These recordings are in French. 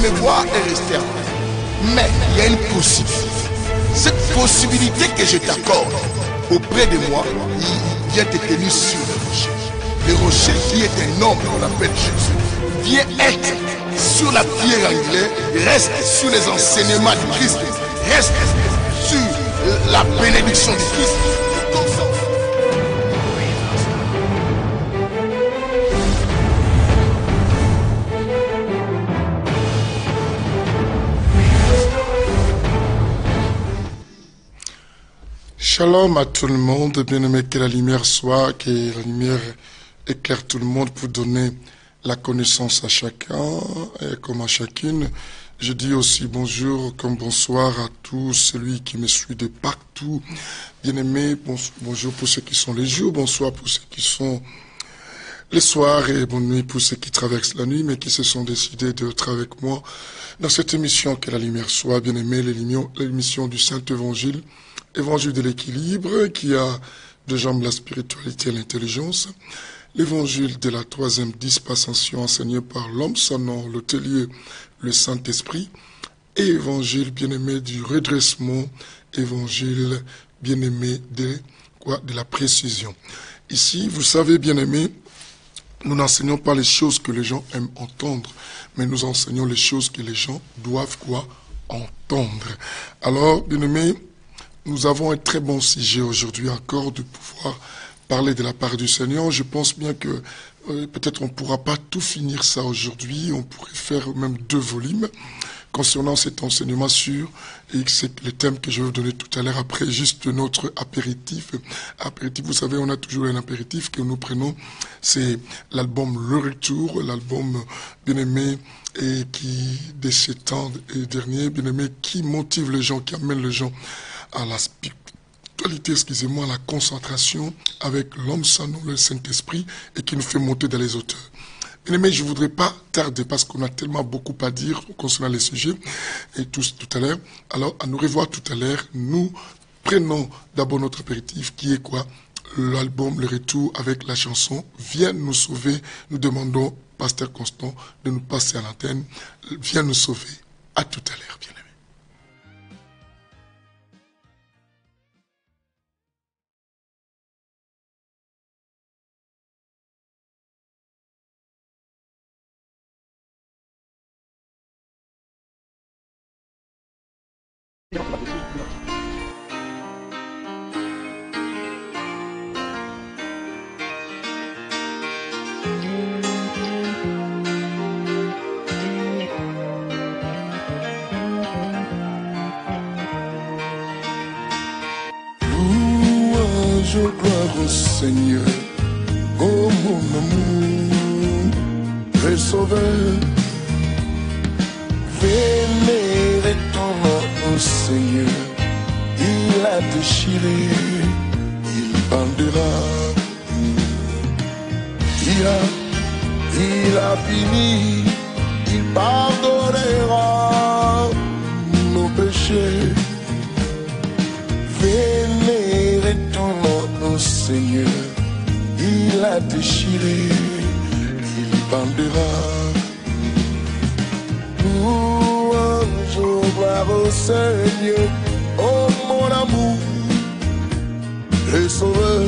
me voir et rester en paix. Mais il y a une possibilité. Cette possibilité que je t'accorde auprès de moi, il vient te tenir sur le rocher. Le rocher qui est un homme qu'on appelle Jésus vient être sur la pierre angulaire, reste sur les enseignements du Christ, reste sur la bénédiction du Christ. Shalom à tout le monde, bien-aimé, que la lumière soit, que la lumière éclaire tout le monde pour donner la connaissance à chacun et comme à chacune. Je dis aussi bonjour comme bonsoir à tous, celui qui me suit de partout. Bien-aimé, bonjour pour ceux qui sont les jours, bonsoir pour ceux qui sont les soirs et bonne nuit pour ceux qui traversent la nuit mais qui se sont décidés d'être avec moi dans cette émission que la lumière soit, bien-aimé, l'émission du Saint-Évangile. Évangile de l'équilibre qui a deux jambes, la spiritualité et l'intelligence. L'évangile de la troisième dispensation enseigné par l'homme, son nom, l'hôtelier, le Saint-Esprit. Et évangile bien-aimé du redressement, évangile bien-aimé de la précision. Ici, vous savez bien-aimé, nous n'enseignons pas les choses que les gens aiment entendre, mais nous enseignons les choses que les gens doivent entendre. Alors, bien-aimé, nous avons un très bon sujet aujourd'hui encore de pouvoir parler de la part du Seigneur. Je pense bien que peut-être on ne pourra pas tout finir ça aujourd'hui. On pourrait faire même 2 volumes concernant cet enseignement sur le thème que je vais vous donner tout à l'heure après juste notre apéritif. Apéritif, vous savez, on a toujours un apéritif que nous prenons. C'est l'album Le Retour, l'album bien-aimé et qui, de ces temps derniers, bien-aimé, qui motive les gens, qui amène les gens à la spiritualité, excusez-moi, à la concentration avec l'homme sans nom, le Saint-Esprit, et qui nous fait monter dans les hauteurs. Mais je ne voudrais pas tarder parce qu'on a tellement beaucoup à dire concernant les sujets, et tout à l'heure. Alors, à nous revoir tout à l'heure, nous prenons d'abord notre apéritif, qui est quoi? L'album Le Retour avec la chanson Viens nous sauver. Nous demandons, Pasteur Constant, de nous passer à l'antenne. Viens nous sauver. À tout à l'heure, bien-aimé. Je gloire au Seigneur, oh mon amour, le Sauveur. Vénérez ton nom, oh Seigneur, il a déchiré, il bandera. Il a fini, il pardonnera nos péchés. Vénérez ton nom, oh Seigneur, il a déchiré, il bandera. Louange, gloire au Seigneur, oh mon amour, le Sauveur.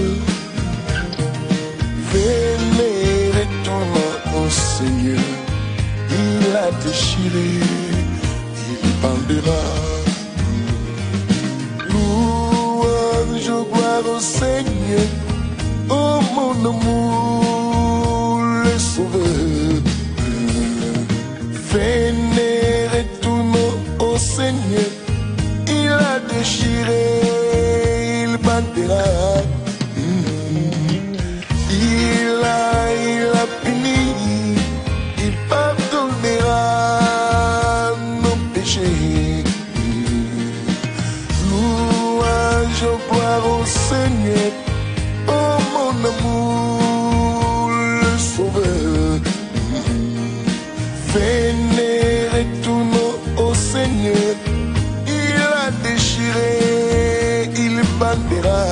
Vénérez ton nom, oh Seigneur, il a déchiré, il bandera. Je gloire au Seigneur, oh mon amour, le Sauveur. Vénérez ton nom, oh Seigneur, il a déchiré, il bandera. Il a fini, il pardonnera nos péchés. Louange, gloire au Seigneur, oh mon amour, le Sauveur. Vénérez ton nom, oh Seigneur, il a déchiré, il bandera.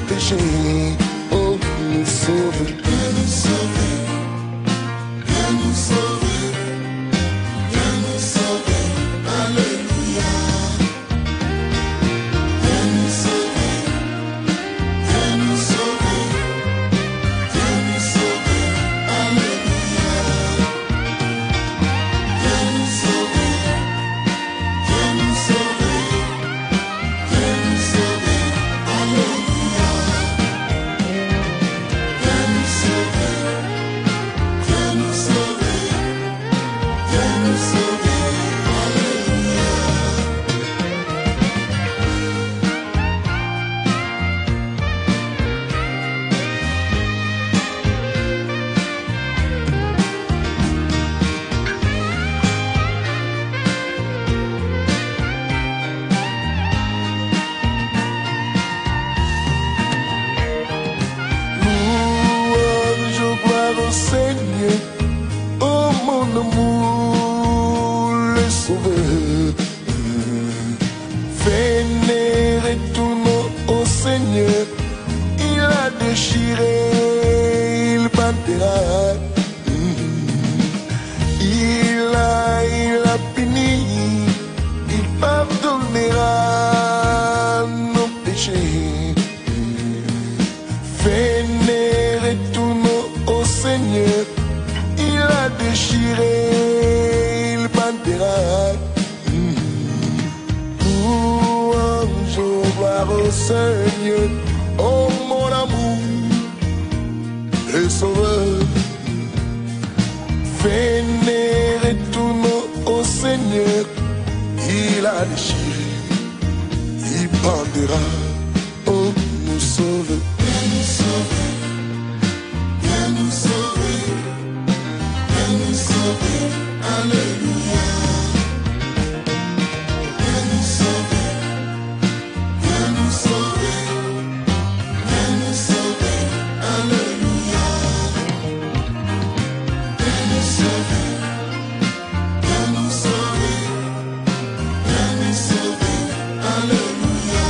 péchés. Oh, nous sauver. Viens nous sauver. Viens nous sauver. Viens nous sauver. Alléluia. Viens nous sauver. Viens nous sauver. Viens nous sauver. Alléluia. Viens nous sauver. Viens nous sauver. Viens nous sauver. Alléluia. Viens nous sauver. Viens nous sauver. Viens nous sauver. Alléluia. Louange, gloire au Seigneur, oh mon amour, le sauveur. Vénérez tous nos au Seigneur, il a déchiré, il bâtira. Il a puni, il pardonnera nos péchés. Vénérez tous nos au Seigneur, il a déchiré, il bâtira. Louange, gloire au Seigneur, oh mon amour, le sauveur. Vénérez tous nos au Seigneur, il a déchiré, il bandera, oh nous sauve. Viens nous sauver, viens nous sauver, viens nous sauver, alléluia. Viens nous sauver, viens nous sauver, viens nous sauver, alléluia. Viens nous sauver, viens nous sauver, viens nous sauver, alléluia.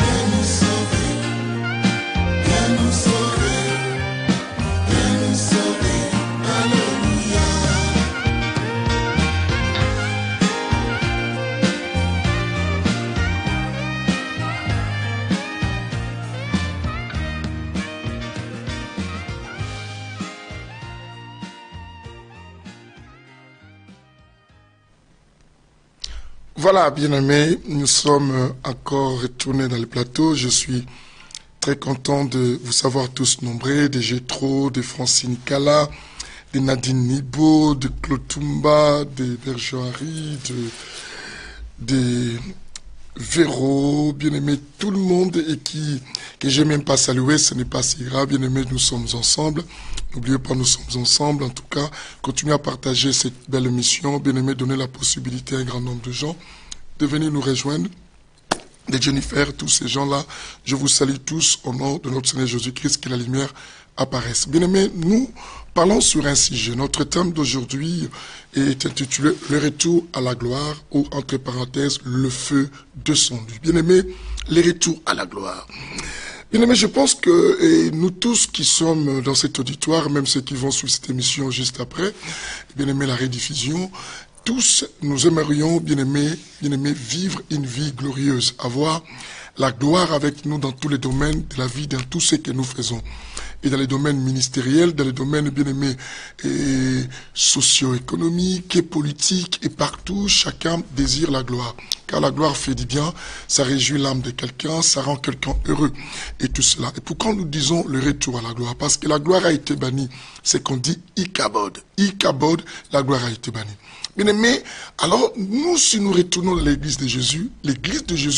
Viens nous sauver, viens nous sauver, viens nous sauver, alléluia. Voilà, bien-aimés, nous sommes encore retournés dans le plateau. Je suis très content de vous savoir tous nombreux, de Gétro, de Francine Kala, de Nadine Nibo, de Claude Toumba, de Berjoari, de Véro, bien-aimé, tout le monde et que j'ai même pas salué, ce n'est pas si grave, bien-aimé, nous sommes ensemble. N'oubliez pas, nous sommes ensemble. En tout cas, continuez à partager cette belle émission. Bien-aimé, donnez la possibilité à un grand nombre de gens de venir nous rejoindre. De Jennifer, tous ces gens-là, je vous salue tous au nom de notre Seigneur Jésus-Christ, que la lumière apparaisse. Bien-aimé, nous parlons sur un sujet. Notre thème d'aujourd'hui est intitulé « Le retour à la gloire » ou, entre parenthèses, « Le feu descendu ». Bien-aimé, le retour à la gloire. Bien-aimé, je pense que nous tous qui sommes dans cet auditoire, même ceux qui vont suivre cette émission juste après, bien-aimé, la rediffusion, tous nous aimerions, bien-aimé, vivre une vie glorieuse, avoir la gloire avec nous dans tous les domaines de la vie, dans tout ce que nous faisons. Et dans les domaines ministériels, dans les domaines, bien-aimés, socio-économiques et politiques, et partout, chacun désire la gloire. Car la gloire fait du bien, ça réjouit l'âme de quelqu'un, ça rend quelqu'un heureux, et tout cela. Et pourquoi nous disons le retour à la gloire? Parce que la gloire a été bannie. C'est qu'on dit Ikabod. Ikabod, la gloire a été bannie. Bien-aimés, alors nous, si nous retournons à l'église de Jésus,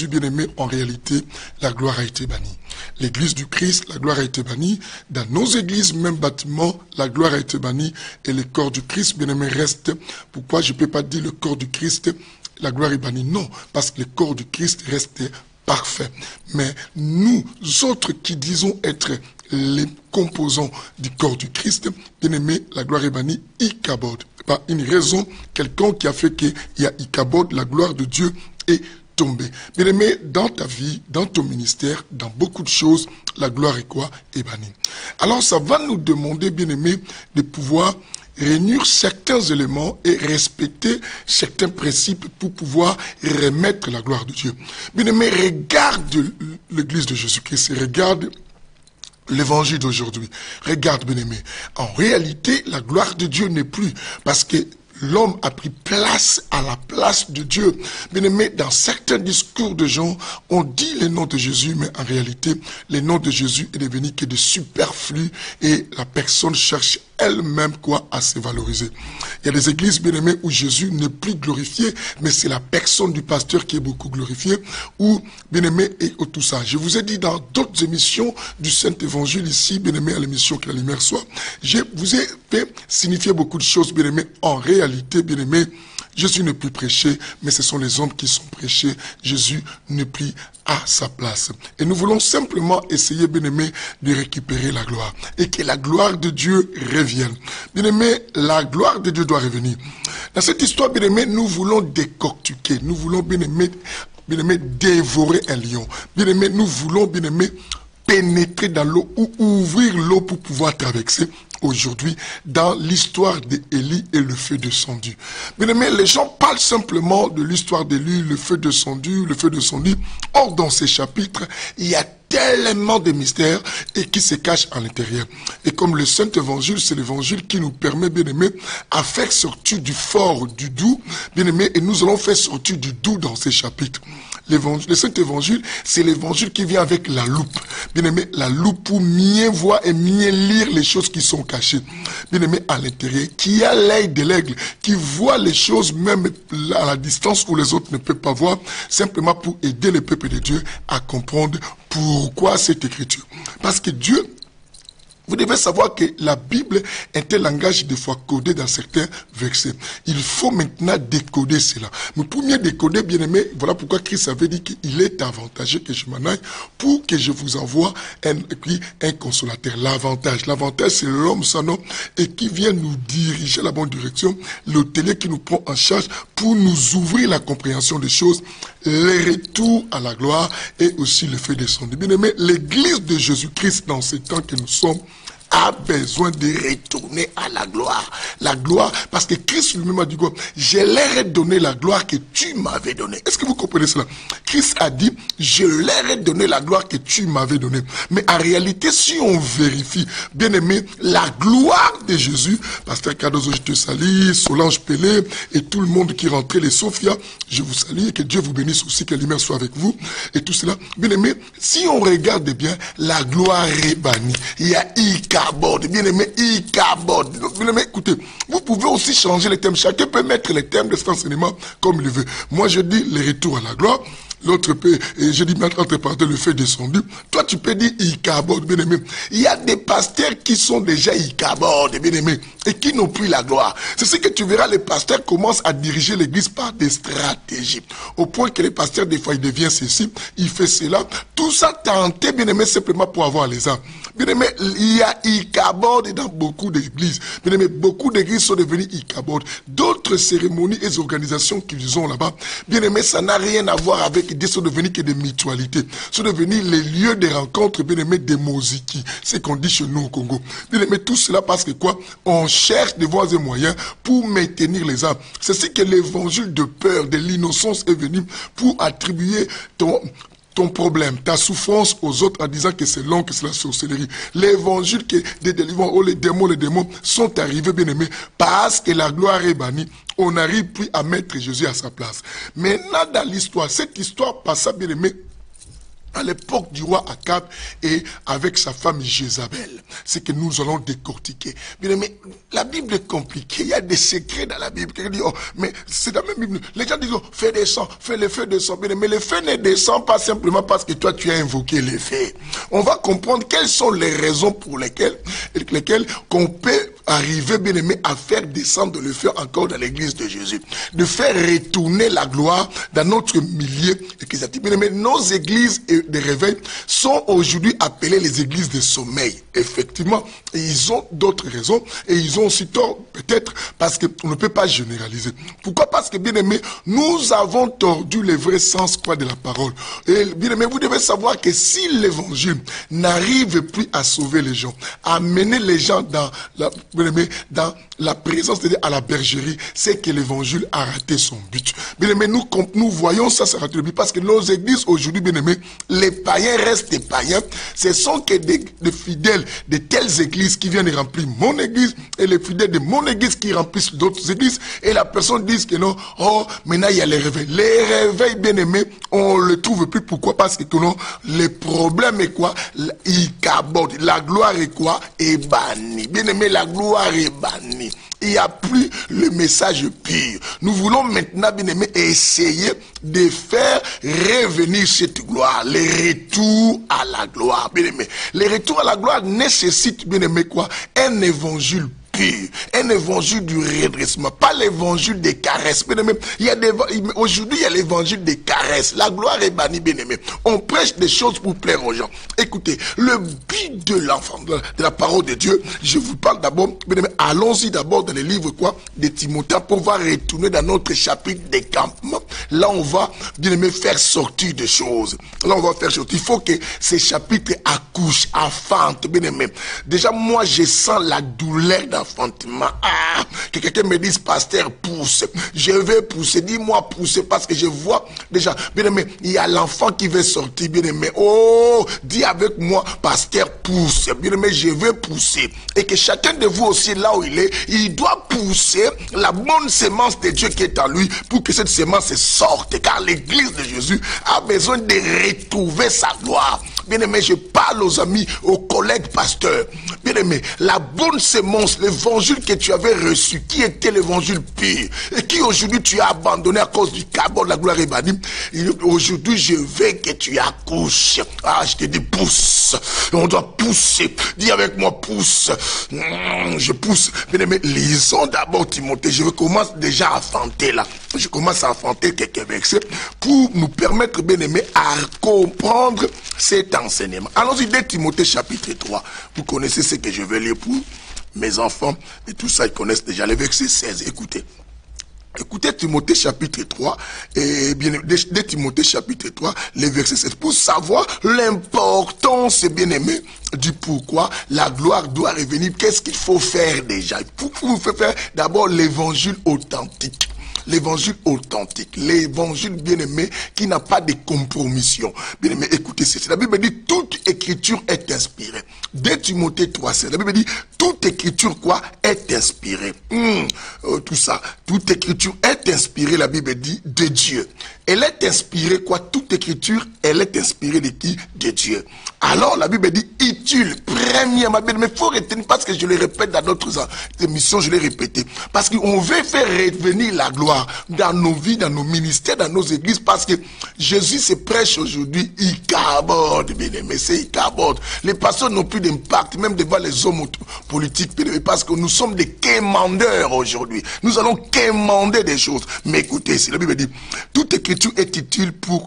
bien-aimé, en réalité, la gloire a été bannie. L'église du Christ, la gloire a été bannie. Dans nos églises, même bâtiments, la gloire a été bannie. Et le corps du Christ, bien-aimé, reste. Pourquoi je ne peux pas dire le corps du Christ, la gloire est bannie? Non, parce que le corps du Christ reste parfait. Mais nous autres qui disons être les composants du corps du Christ, bien-aimé, la gloire est bannie, Ikabod. Par une raison quelconque qui a fait qu'il y a Ikabod, la gloire de Dieu est tomber. Bien aimé, dans ta vie, dans ton ministère, dans beaucoup de choses, la gloire est quoi? Est bannie. Alors ça va nous demander, bien aimé, de pouvoir réunir certains éléments et respecter certains principes pour pouvoir remettre la gloire de Dieu. Bien aimé, regarde l'église de Jésus-Christ et regarde l'évangile d'aujourd'hui. Regarde, bien-aimé. En réalité, la gloire de Dieu n'est plus, parce que l'homme a pris place à la place de Dieu. Bien-aimé, dans certains discours de gens, on dit les noms de Jésus, mais en réalité, les noms de Jésus est devenu que de superflu et la personne cherche elle-même quoi à se valoriser. Il y a des églises, bien-aimées, où Jésus n'est plus glorifié, mais c'est la personne du pasteur qui est beaucoup glorifiée, ou, bien-aimé, et tout ça. Je vous ai dit dans d'autres émissions du Saint-Évangile ici, bien-aimé, à l'émission Que la lumière soit, je vous ai fait signifier beaucoup de choses, bien-aimé. En réalité, bien-aimé, Jésus n'est plus prêché, mais ce sont les hommes qui sont prêchés. Jésus n'est plus à sa place. Et nous voulons simplement essayer, bien-aimé, de récupérer la gloire. Et que la gloire de Dieu revienne. Bien-aimé, la gloire de Dieu doit revenir. Dans cette histoire, bien-aimé, nous voulons décortiquer. Nous voulons, bien-aimé, dévorer un lion. Bien-aimé, nous voulons, bien-aimé, pénétrer dans l'eau ou ouvrir l'eau pour pouvoir traverser aujourd'hui dans l'histoire d'Élie et le feu descendu. Bien aimé, les gens parlent simplement de l'histoire d'Élie, le feu descendu, le feu descendu. Or, dans ces chapitres, il y a tellement de mystères et qui se cachent à l'intérieur. Et comme le Saint-Évangile, c'est l'évangile qui nous permet, bien aimé, à faire sortir du fort, du doux, bien aimé, et nous allons faire sortir du doux dans ces chapitres. Le Saint-Évangile, c'est l'évangile qui vient avec la loupe. Bien aimé, la loupe pour mieux voir et mieux lire les choses qui sont cachées. Bien aimé, à l'intérieur, qui a l'œil de l'aigle, qui voit les choses même à la distance où les autres ne peuvent pas voir, simplement pour aider le peuple de Dieu à comprendre pourquoi cette écriture. Parce que Dieu, vous devez savoir que la Bible est un langage des fois codé dans certains versets. Il faut maintenant décoder cela. Mais pour mieux décoder, bien aimé, voilà pourquoi Christ avait dit qu'il est avantageux que je m'en aille pour que je vous envoie un consolateur. L'avantage, c'est l'homme sans nom et qui vient nous diriger la bonne direction, l'hôtelier qui nous prend en charge pour nous ouvrir la compréhension des choses, le retour à la gloire et aussi le feu descendu. Bien aimé, l'église de Jésus-Christ dans ces temps que nous sommes a besoin de retourner à la gloire. La gloire, parce que Christ lui-même a dit quoi? Je leur ai donné la gloire que tu m'avais donnée. Est-ce que vous comprenez cela? Christ a dit, je leur ai donné la gloire que tu m'avais donnée. Mais en réalité, si on vérifie, bien aimé, la gloire de Jésus, Pasteur Cardozo, je te salue, Solange Pelé, et tout le monde qui rentrait, les Sophia, je vous salue, et que Dieu vous bénisse aussi, que la lumière soit avec vous, et tout cela. Bien aimé, si on regarde bien, la gloire est bannie. Il y a bien aimé, bien aimé, écoutez, vous pouvez aussi changer les thèmes. Chacun peut mettre les thèmes de cet enseignement comme il veut. Moi, je dis le retour à la gloire. L'autre peut, et je dis entre parenthèses, le feu descendu. Toi, tu peux dire Icabod, bien aimé. Il y a des pasteurs qui sont déjà Icabod, bien aimé, et qui n'ont plus la gloire. C'est ce que tu verras, les pasteurs commencent à diriger l'église par des stratégies. Au point que les pasteurs, des fois, ils deviennent ceci, il fait cela. Tout ça tenté, bien aimé, simplement pour avoir les âmes. Bien aimé, il y a Icabod dans beaucoup d'églises. Bien aimé, beaucoup d'églises sont devenues Icabod. D'autres cérémonies et organisations qu'ils ont là-bas, bien aimé, ça n'a rien à voir avec Dieu, sont devenus que des mutualités, sont devenus les lieux de rencontres, bien aimé, des moziki, c'est qu'on dit chez nous au Congo. Bien aimé, tout cela parce que quoi? On cherche des voies et moyens pour maintenir les âmes. C'est ce que l'évangile de peur, de l'innocence est venu pour attribuer ton problème, ta souffrance aux autres en disant que c'est long, que c'est la sorcellerie. L'évangile des délivrances, oh, les démons sont arrivés, bien aimés, parce que la gloire est bannie. On n'arrive plus à mettre Jésus à sa place. Maintenant, dans l'histoire, cette histoire passa, bien aimé, à l'époque du roi Akab et avec sa femme Jézabel. C'est que nous allons décortiquer. Bien aimé, la Bible est compliquée. Il y a des secrets dans la Bible. Qui dit, oh, mais c'est dans la même Bible. Les gens disent, oh, fais le feu descend. Bien aimé, le feu ne descend pas simplement parce que toi tu as invoqué le feu. On va comprendre quelles sont les raisons pour lesquelles qu'on peut arriver, bien aimé, à faire descendre le feu encore dans l'église de Jésus. De faire retourner la gloire dans notre milieu ecclésiastique. Bien aimé, nos églises de réveil sont aujourd'hui appelées les églises de sommeil. Effectivement, et ils ont d'autres raisons et ils ont aussi tort, peut-être parce qu'on ne peut pas généraliser. Pourquoi? Parce que, bien aimé, nous avons tordu le vrai sens de la parole. Et bien aimé, vous devez savoir que si l'évangile n'arrive plus à sauver les gens, à mener les gens dans la présence, c'est-à-dire à la bergerie, c'est que l'évangile a raté son but. Bien aimé, nous voyons ça raté le but parce que nos églises aujourd'hui, bien aimé, les païens restent des païens. Ce sont que des fidèles de telles églises qui viennent remplir mon église et les fidèles de mon église qui remplissent d'autres églises. Et la personne dit que non, oh, maintenant il y a les réveils. Les réveils, bien aimés, on le trouve plus. Pourquoi? Parce que non, le problème est quoi? Il cabote. La gloire est quoi? Est bannie. Bien aimé, la gloire est bannie. Il n'y a plus le message pur. Nous voulons maintenant, bien aimé, essayer de faire revenir cette gloire. Le retour à la gloire, bien aimé. Le retour à la gloire nécessite, bien aimé, quoi? Un évangile pur, un évangile du redressement, pas l'évangile des caresses. Bien aimé, aujourd'hui il y a l'évangile des caresses. La gloire est bannie, bien aimé. On prêche des choses pour plaire aux gens. Écoutez, le but de l'enfant, de la parole de Dieu, je vous parle d'abord, bien aimé, allons-y d'abord dans les livres quoi, de Timothée, pour pouvoir retourner dans notre chapitre des campements. Là on va, bien aimé, faire sortir des choses. Là on va faire sortir. Il faut que ces chapitres accouchent, enfantent, bien aimé. Déjà moi je sens la douleur d'enfantement. Ah, que quelqu'un me dise, pasteur, pousse. Je vais pousser. Dis-moi pousser parce que je vois déjà, bien aimé, il y a l'enfant qui veut sortir, bien aimé. Oh, dis avec moi, pasteur, pousse. Bien aimé, je vais pousser. Et que chacun de vous aussi, là où il est, il doit pousser la bonne sémence de Dieu qui est en lui pour que cette sémence sorte. Car l'église de Jésus a besoin de retrouver sa gloire. Bien aimé, je parle aux amis, aux collègues pasteurs. Bien aimé, la bonne sémence, l'évangile que tu avais reçu, qui était l'évangile pur, et qui aujourd'hui tu as abandonné à cause du cabot de la gloire bannie. Aujourd'hui, je veux que tu accouches. Ah, je te dis, pousse. On doit pousser. Dis avec moi, pousse. Je pousse. Bien aimé, lisons d'abord Timothée. Je commence déjà à fanter là. Je commence à fanter quelques versets pour nous permettre, bien aimé, à comprendre cet enseignement. Allons-y dès Timothée chapitre 3. Vous connaissez ce que je vais lire pour mes enfants et tout ça, ils connaissent déjà le verset 16. Écoutez. Écoutez Timothée chapitre 3, et bien dès Timothée chapitre 3, les versets 16, pour savoir l'importance, bien aimé, du pourquoi la gloire doit revenir. Qu'est-ce qu'il faut faire déjà? Pour faire d'abord l'évangile authentique. L'évangile authentique, l'évangile bien-aimé qui n'a pas de compromission. Bien-aimé, écoutez ceci. La Bible dit toute écriture est inspirée. Dès Timothée 3,16, la Bible dit toute écriture quoi est inspirée. Tout ça, toute écriture est inspirée, la Bible dit, de Dieu. Elle est inspirée quoi? Toute écriture, elle est inspirée de qui? De Dieu. Alors la Bible dit utile, premièrement, mais il faut retenir parce que je le répète dans d'autres émissions, je l'ai répété. Parce qu'on veut faire revenir la gloire dans nos vies, dans nos ministères, dans nos églises, parce que Jésus se prêche aujourd'hui, il caborde, bien aimé, c'est il caborde. Les pasteurs n'ont plus d'impact, même devant les hommes politiques, bien aimé, parce que nous sommes des quémandeurs aujourd'hui. Nous allons quémander des choses. Mais écoutez, si la Bible dit, toute écriture est utile pour,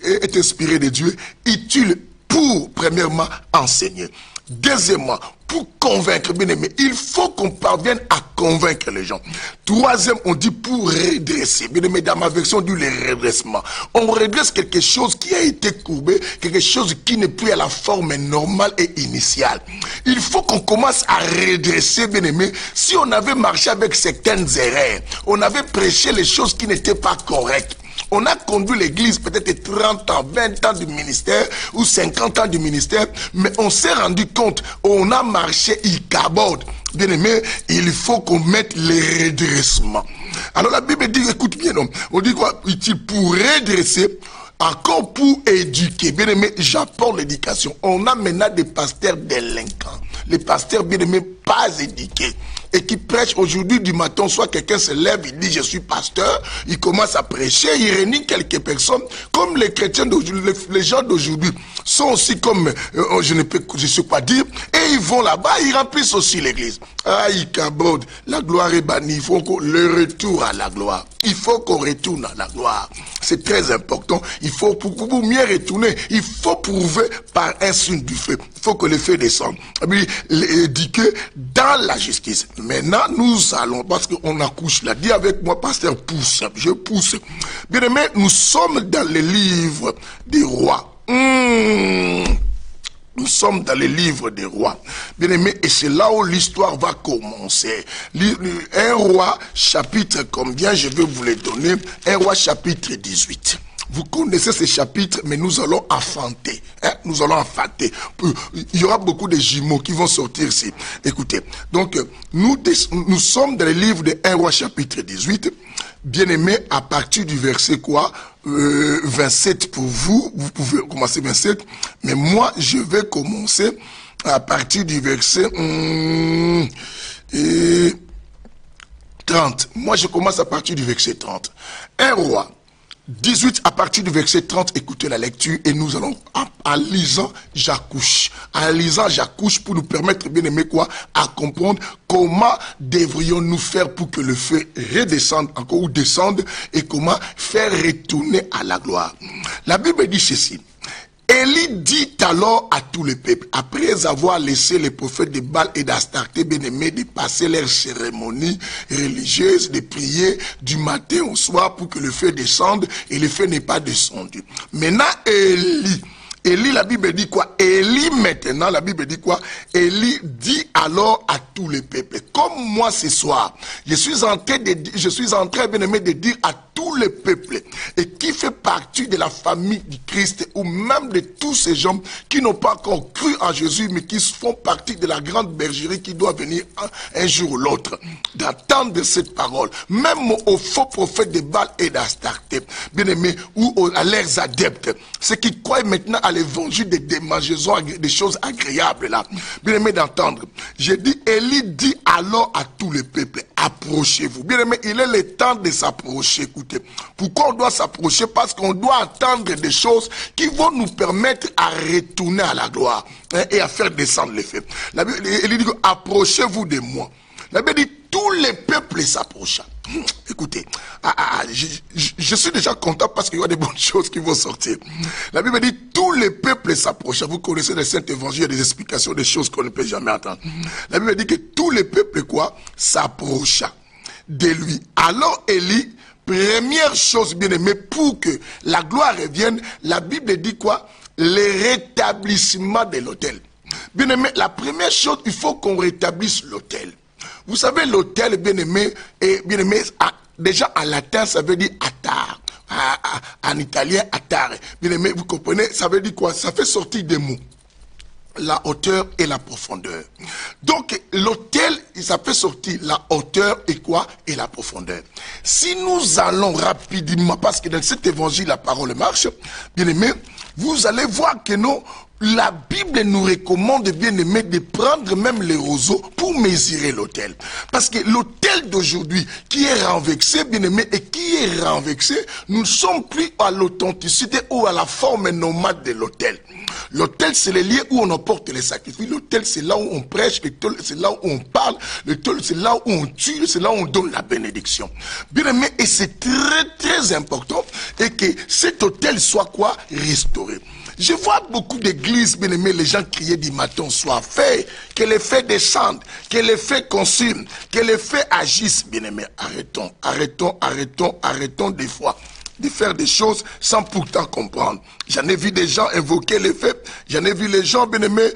est inspirée de Dieu, utile pour, premièrement, enseigner. Deuxièmement, pour convaincre, bien aimé, il faut qu'on parvienne à convaincre les gens. Troisième, on dit pour redresser. Bien aimé, dans ma version, on dit le redressement. On redresse quelque chose qui a été courbé, quelque chose qui n'est plus à la forme normale et initiale. Il faut qu'on commence à redresser, bien aimé. Si on avait marché avec certaines erreurs, on avait prêché les choses qui n'étaient pas correctes. On a conduit l'église peut-être 30 ans, 20 ans du ministère ou 50 ans du ministère, mais on s'est rendu compte, on a marché, il caborde. Bien aimé, il faut qu'on mette les redressements. Alors la Bible dit, écoute bien, on dit quoi? Utile pour redresser, encore pour éduquer. Bien aimé, j'apporte l'éducation. On a maintenant des pasteurs délinquants. Les pasteurs, bien aimés, pas éduqué et qui prêche aujourd'hui du matin au soir, quelqu'un se lève, il dit je suis pasteur, il commence à prêcher, il réunit quelques personnes, comme les chrétiens d'aujourd'hui, les gens d'aujourd'hui sont aussi comme, je sais pas dire, et ils vont là-bas, ils remplissent aussi l'église. Aïe, cabode, la gloire est bannie, il faut qu'on le retour à la gloire. Il faut qu'on retourne à la gloire. C'est très important. Il faut, pour mieux retourner, il faut prouver par un signe du feu. Il faut que le feu descende. Éduquer dans la justice. Maintenant, nous allons, parce qu'on accouche là. Dis avec moi, pasteur, pousse. Je pousse. Bien aimé, nous sommes dans le livre des rois. Nous sommes dans le livre des rois. Bien aimé, et c'est là où l'histoire va commencer. Un roi, chapitre combien, je vais vous les donner. Un roi, chapitre 18. Vous connaissez ces chapitres, mais nous allons enfanter. Hein? Nous allons enfanter. Il y aura beaucoup de jumeaux qui vont sortir ici. Écoutez, donc nous sommes dans le livre de 1 roi chapitre 18. Bien aimé, à partir du verset quoi 27 pour vous. Vous pouvez commencer 27. Mais moi, je vais commencer à partir du verset 30. Moi, je commence à partir du verset 30. 1 roi 18 à partir du verset 30, écoutez la lecture et nous allons, en lisant, j'accouche. En lisant, j'accouche pour nous permettre, bien aimé quoi, à comprendre comment devrions-nous faire pour que le feu redescende encore ou descende et comment faire retourner à la gloire. La Bible dit ceci. Élie dit alors à tout le peuple, après avoir laissé les prophètes de Baal et d'Astarté bien-aimés de passer leurs cérémonies religieuses, de prier du matin au soir pour que le feu descende, et le feu n'est pas descendu. Maintenant, Élie, la Bible dit quoi? Élie maintenant, la Bible dit quoi? Élie dit alors à tout le peuple, comme moi ce soir, je suis en train bien-aimé de dire à tout le peuple, et qui fait partie de la famille du Christ, ou même de tous ces gens qui n'ont pas encore cru en Jésus, mais qui font partie de la grande bergerie qui doit venir un jour ou l'autre, d'attendre cette parole, même aux faux prophètes de Baal et d'Astarté, bien-aimés, ou à leurs adeptes, ceux qui croient maintenant à l'évangile des démangeaisons, des choses agréables là, bien-aimés d'entendre. J'ai dit, Élie dit alors à tout le peuple, approchez-vous. Bien-aimés, il est le temps de s'approcher. Écoutez, pourquoi on doit s'approcher? Parce qu'on doit entendre des choses qui vont nous permettre à retourner à la gloire, hein, et à faire descendre les feux. La Bible, il dit, approchez-vous de moi. La Bible dit, tous les peuples s'approchent. Écoutez, je suis déjà content parce qu'il y a des bonnes choses qui vont sortir. La Bible dit, tous les peuples s'approchent. Vous connaissez le Saint-Évangile, des explications, des choses qu'on ne peut jamais entendre. La Bible dit que tous les peuples, quoi, s'approchent de lui. Alors Élie, première chose bien aimée, pour que la gloire revienne, la Bible dit quoi? Le rétablissement de l'autel. Bien aimé, la première chose, il faut qu'on rétablisse l'autel. Vous savez, l'autel, bien aimé, déjà en latin, ça veut dire attar. En italien, attare. Bien aimé, vous comprenez, ça veut dire quoi? Ça fait sortir des mots. La hauteur et la profondeur. Donc, l'autel, ça fait sortir la hauteur et quoi? Et la profondeur. Si nous allons rapidement, parce que dans cet évangile, la parole marche, bien aimé, vous allez voir que non, la Bible nous recommande, bien aimé, de prendre même les roseaux pour mesurer l'autel. Parce que l'autel d'aujourd'hui, qui est renversé, bien aimé, et qui est renversé, nous ne sommes plus à l'authenticité ou à la forme nomade de l'autel. L'autel, c'est le lieu où on emporte les sacrifices. L'autel, c'est là où on prêche. L'autel, c'est là où on parle. L'autel, c'est là où on tue. C'est là où on donne la bénédiction. Bien aimé, et c'est très, très important, et que cet autel soit quoi? Restauré. Je vois beaucoup d'églises, bien aimés, les gens crier du matin au soir, fait, que les faits descendent, que les faits consument, que les faits agissent, bien aimés. Arrêtons des fois de faire des choses sans pourtant comprendre. J'en ai vu des gens invoquer les faits, j'en ai vu les gens, bien aimés,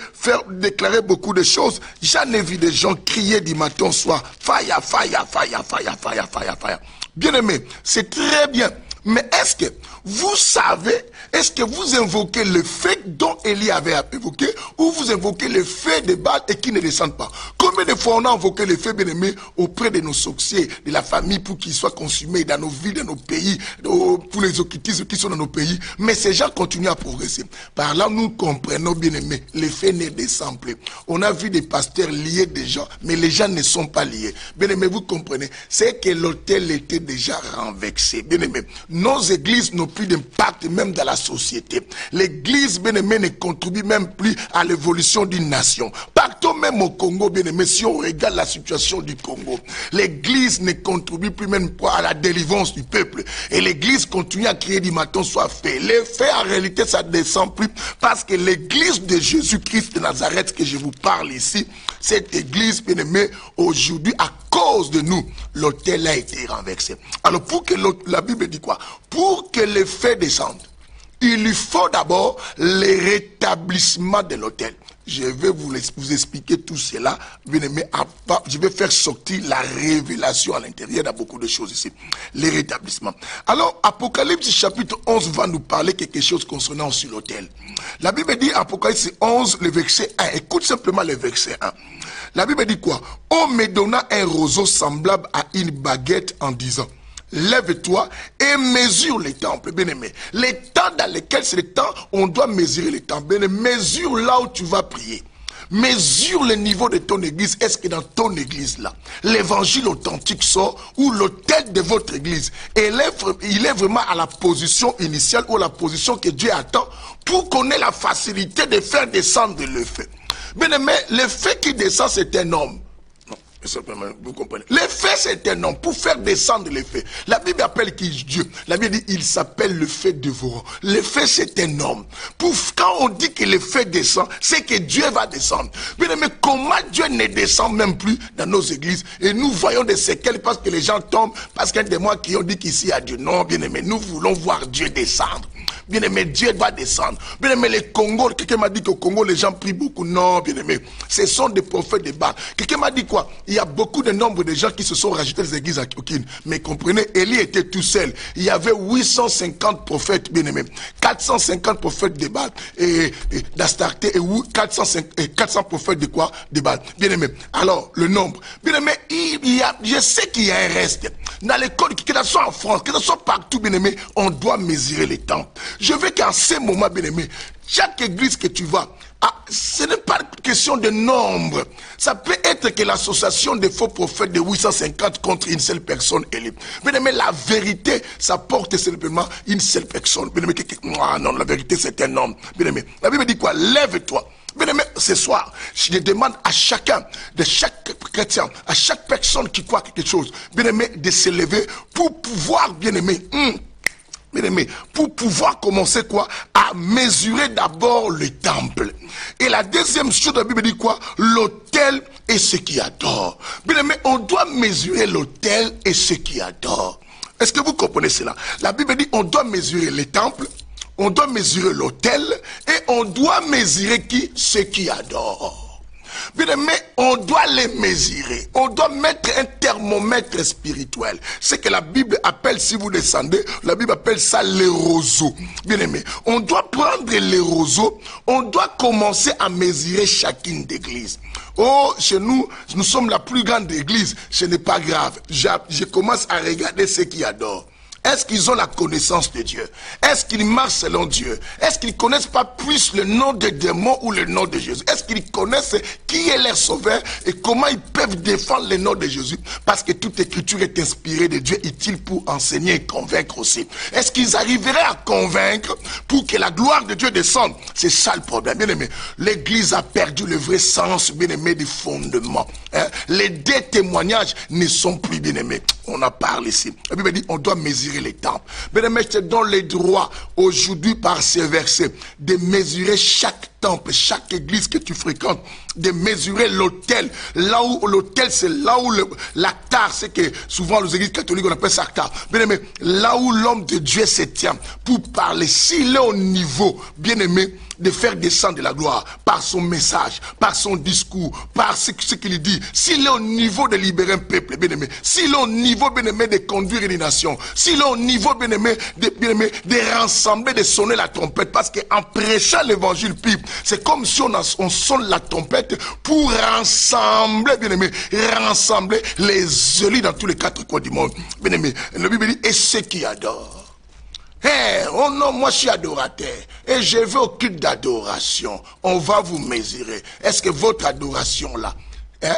déclarer beaucoup de choses, j'en ai vu des gens crier du matin au soir, fire, fire, fire, fire, fire, fire, fire. Bien aimés, c'est très bien. Mais est-ce que vous savez, est-ce que vous invoquez le fait dont Élie avait évoqué, où vous invoquez les feux de Baal et qui ne descendent pas. Combien de fois on a invoqué les feux, bien-aimés, auprès de nos sorciers, de la famille, pour qu'ils soient consumés dans nos villes, dans nos pays, pour les occultistes qui sont dans nos pays. Mais ces gens continuent à progresser. Par là, nous comprenons, bien-aimés, les feux ne descendent plus. On a vu des pasteurs lier des gens, mais les gens ne sont pas liés. Bien-aimés, vous comprenez, c'est que l'autel était déjà renversé. Bien-aimés, nos églises n'ont plus d'impact même dans la société. L'église, bien-aimé, ne contribue même plus à l'évolution d'une nation. Partout même au Congo, bien-aimé, si on regarde la situation du Congo, l'église ne contribue plus même pas à la délivrance du peuple. Et l'église continue à crier du matin soit fait. Les faits, en réalité, ça ne descend plus parce que l'église de Jésus-Christ de Nazareth que je vous parle ici, cette église, bien-aimé, aujourd'hui, à cause de nous, l'autel a été renversé. Alors, pour que la Bible dit quoi? Pour que les faits descendent, il lui faut d'abord le rétablissement de l'autel. Je vais vous expliquer tout cela, bien aimé. Je vais faire sortir la révélation à l'intérieur de beaucoup de choses ici. Les rétablissements. Alors, Apocalypse chapitre 11 va nous parler quelque chose concernant sur l'autel. La Bible dit, Apocalypse 11, le verset 1. Écoute simplement le verset 1. La Bible dit quoi? On me donna un roseau semblable à une baguette en disant, lève-toi et mesure les temples, bien-aimé. Les temps dans lesquels c'est le temps, on doit mesurer les temps. Bien-aimé, mesure là où tu vas prier. Mesure le niveau de ton église. Est-ce que dans ton église là, l'évangile authentique sort ou l'autel de votre église, il est vraiment à la position initiale ou la position que Dieu attend pour qu'on ait la facilité de faire descendre le feu. Bien-aimé, le feu qui descend, c'est un homme. Vous comprenez? Le feu, c'est un homme. Pour faire descendre le feu, la Bible appelle qui Dieu? La Bible dit il s'appelle le feu dévorant. Le feu, c'est un homme. Quand on dit que le feu descend, c'est que Dieu va descendre. Mais comment Dieu ne descend même plus dans nos églises? Et nous voyons des séquelles parce que les gens tombent, parce qu'il y a des mois qui ont dit qu'ici il y a Dieu. Non, bien aimé, nous voulons voir Dieu descendre. Bien aimé, Dieu doit descendre. Bien aimé, les Congo, quelqu'un m'a dit qu'au Congo, les gens prient beaucoup. Non, bien aimé, ce sont des prophètes de Baal. Quelqu'un m'a dit quoi? Il y a beaucoup de nombre de gens qui se sont rajoutés les églises à Kyokin. Mais comprenez, Élie était tout seul. Il y avait 850 prophètes, bien aimé. 450 prophètes de Baal et d'Astarté et 400 prophètes de quoi? De Baal. Bien aimé. Alors, le nombre. Bien aimé, je sais qu'il y a un reste. Dans l'école, que ce soit en France, que ce soit partout, bien aimé, on doit mesurer les temps. Je veux qu'en ces moments, bien aimé, chaque église que tu vas, ce n'est pas une question de nombre. Ça peut être que l'association des faux prophètes de 850 contre une seule personne est libre. Bien aimé, la vérité, ça porte simplement une seule personne. Bien aimé, non, la vérité, c'est un homme. Bien aimé, la Bible dit quoi? Lève-toi. Bien aimé, ce soir, je demande à chacun, de chaque chrétien, à chaque personne qui croit quelque chose, bien aimé, de se lever pour pouvoir, bien aimé, pour pouvoir commencer quoi? À mesurer d'abord le temple. Et la deuxième chose, la Bible dit quoi? L'autel et ce qui adore. Bien aimé, on doit mesurer l'autel et ce qui adore. Est-ce que vous comprenez cela? La Bible dit on doit mesurer les temples, on doit mesurer l'autel et on doit mesurer qui? Ceux qui adorent. Bien aimé, on doit les mesurer. On doit mettre un thermomètre spirituel. Ce que la Bible appelle, si vous descendez, la Bible appelle ça les roseaux. Bien aimé, on doit prendre les roseaux, on doit commencer à mesurer chacune d'église. Oh, chez nous, nous sommes la plus grande église. Ce n'est pas grave. Je commence à regarder ceux qui adorent. Est-ce qu'ils ont la connaissance de Dieu? Est-ce qu'ils marchent selon Dieu? Est-ce qu'ils ne connaissent pas plus le nom des démons ou le nom de Jésus? Est-ce qu'ils connaissent qui est leur sauveur et comment ils peuvent défendre le nom de Jésus? Parce que toute écriture est inspirée de Dieu, utile pour enseigner et convaincre aussi. Est-ce qu'ils arriveraient à convaincre pour que la gloire de Dieu descende? C'est ça le problème, bien aimé. L'église a perdu le vrai sens, bien aimé, du fondement. Les deux témoignages ne sont plus, bien aimés. On en parle ici. La Bible dit on doit mesurer les temples. Bien aimé, je te donne le droit aujourd'hui par ces versets de mesurer chaque temple temple, chaque église que tu fréquentes, de mesurer l'autel. Là où l'autel, c'est là où l'altar, c'est que souvent les églises catholiques, on appelle ça altar. Bien aimé, là où l'homme de Dieu se tient pour parler, s'il est au niveau, bien aimé, de faire descendre de la gloire par son message, par son discours, par ce qu'il dit. S'il est au niveau de libérer un peuple, bien aimé, s'il est au niveau, bien aimé, de conduire une nation, s'il est au niveau, bien aimé, de rassembler, de sonner la trompette, parce qu'en prêchant l'évangile, c'est comme si on sonne la trompette pour rassembler, bien aimé, rassembler les élus dans tous les quatre coins du monde. Bien aimé, la Bible dit, et ceux qui adorent. Oh non, moi je suis adorateur et je vais au culte d'adoration. On va vous mesurer. Est-ce que votre adoration là,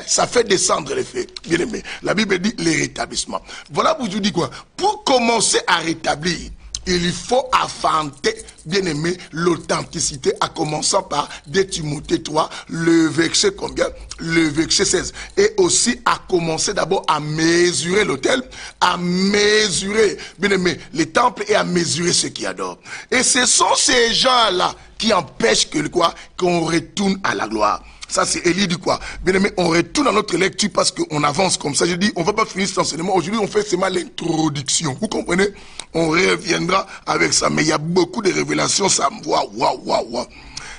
ça fait descendre les faits? Bien aimé, la Bible dit les rétablissements. Voilà, vous dis quoi? Pour commencer à rétablir, il faut affronter, bien aimé, l'authenticité, à commençant par 2 Timothée 3, le verset combien? Le verset 16. Et aussi à commencer d'abord à mesurer l'autel, à mesurer, bien aimé, les temples et à mesurer ceux qui adorent. Et ce sont ces gens-là qui empêchent que quoi? Qu'on retourne à la gloire. Ça, c'est Élie dit quoi? Bien aimé, on retourne à notre lecture parce qu'on avance comme ça. Je dis, on va pas finir cet enseignement. Aujourd'hui, on fait seulement l'introduction. Vous comprenez? On reviendra avec ça. Mais il y a beaucoup de révélations. Ça me voit. Waouh.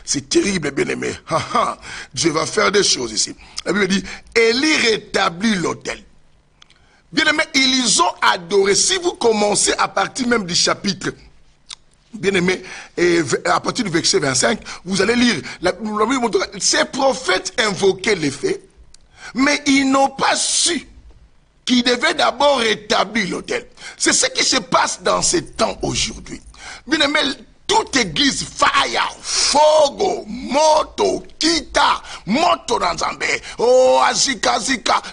C'est terrible, bien aimé. Dieu va faire des choses ici. La Bible dit, Élie rétablit l'autel. Bien aimé, ils ont adoré. Si vous commencez à partir même du chapitre, bien aimé, et à partir du verset 25, vous allez lire, ces prophètes invoquaient les faits, mais ils n'ont pas su qu'ils devaient d'abord rétablir l'autel. C'est ce qui se passe dans ces temps aujourd'hui. Bien aimé, toute église, fire, fogo, moto, kita, moto dans Zambé, oh, azika,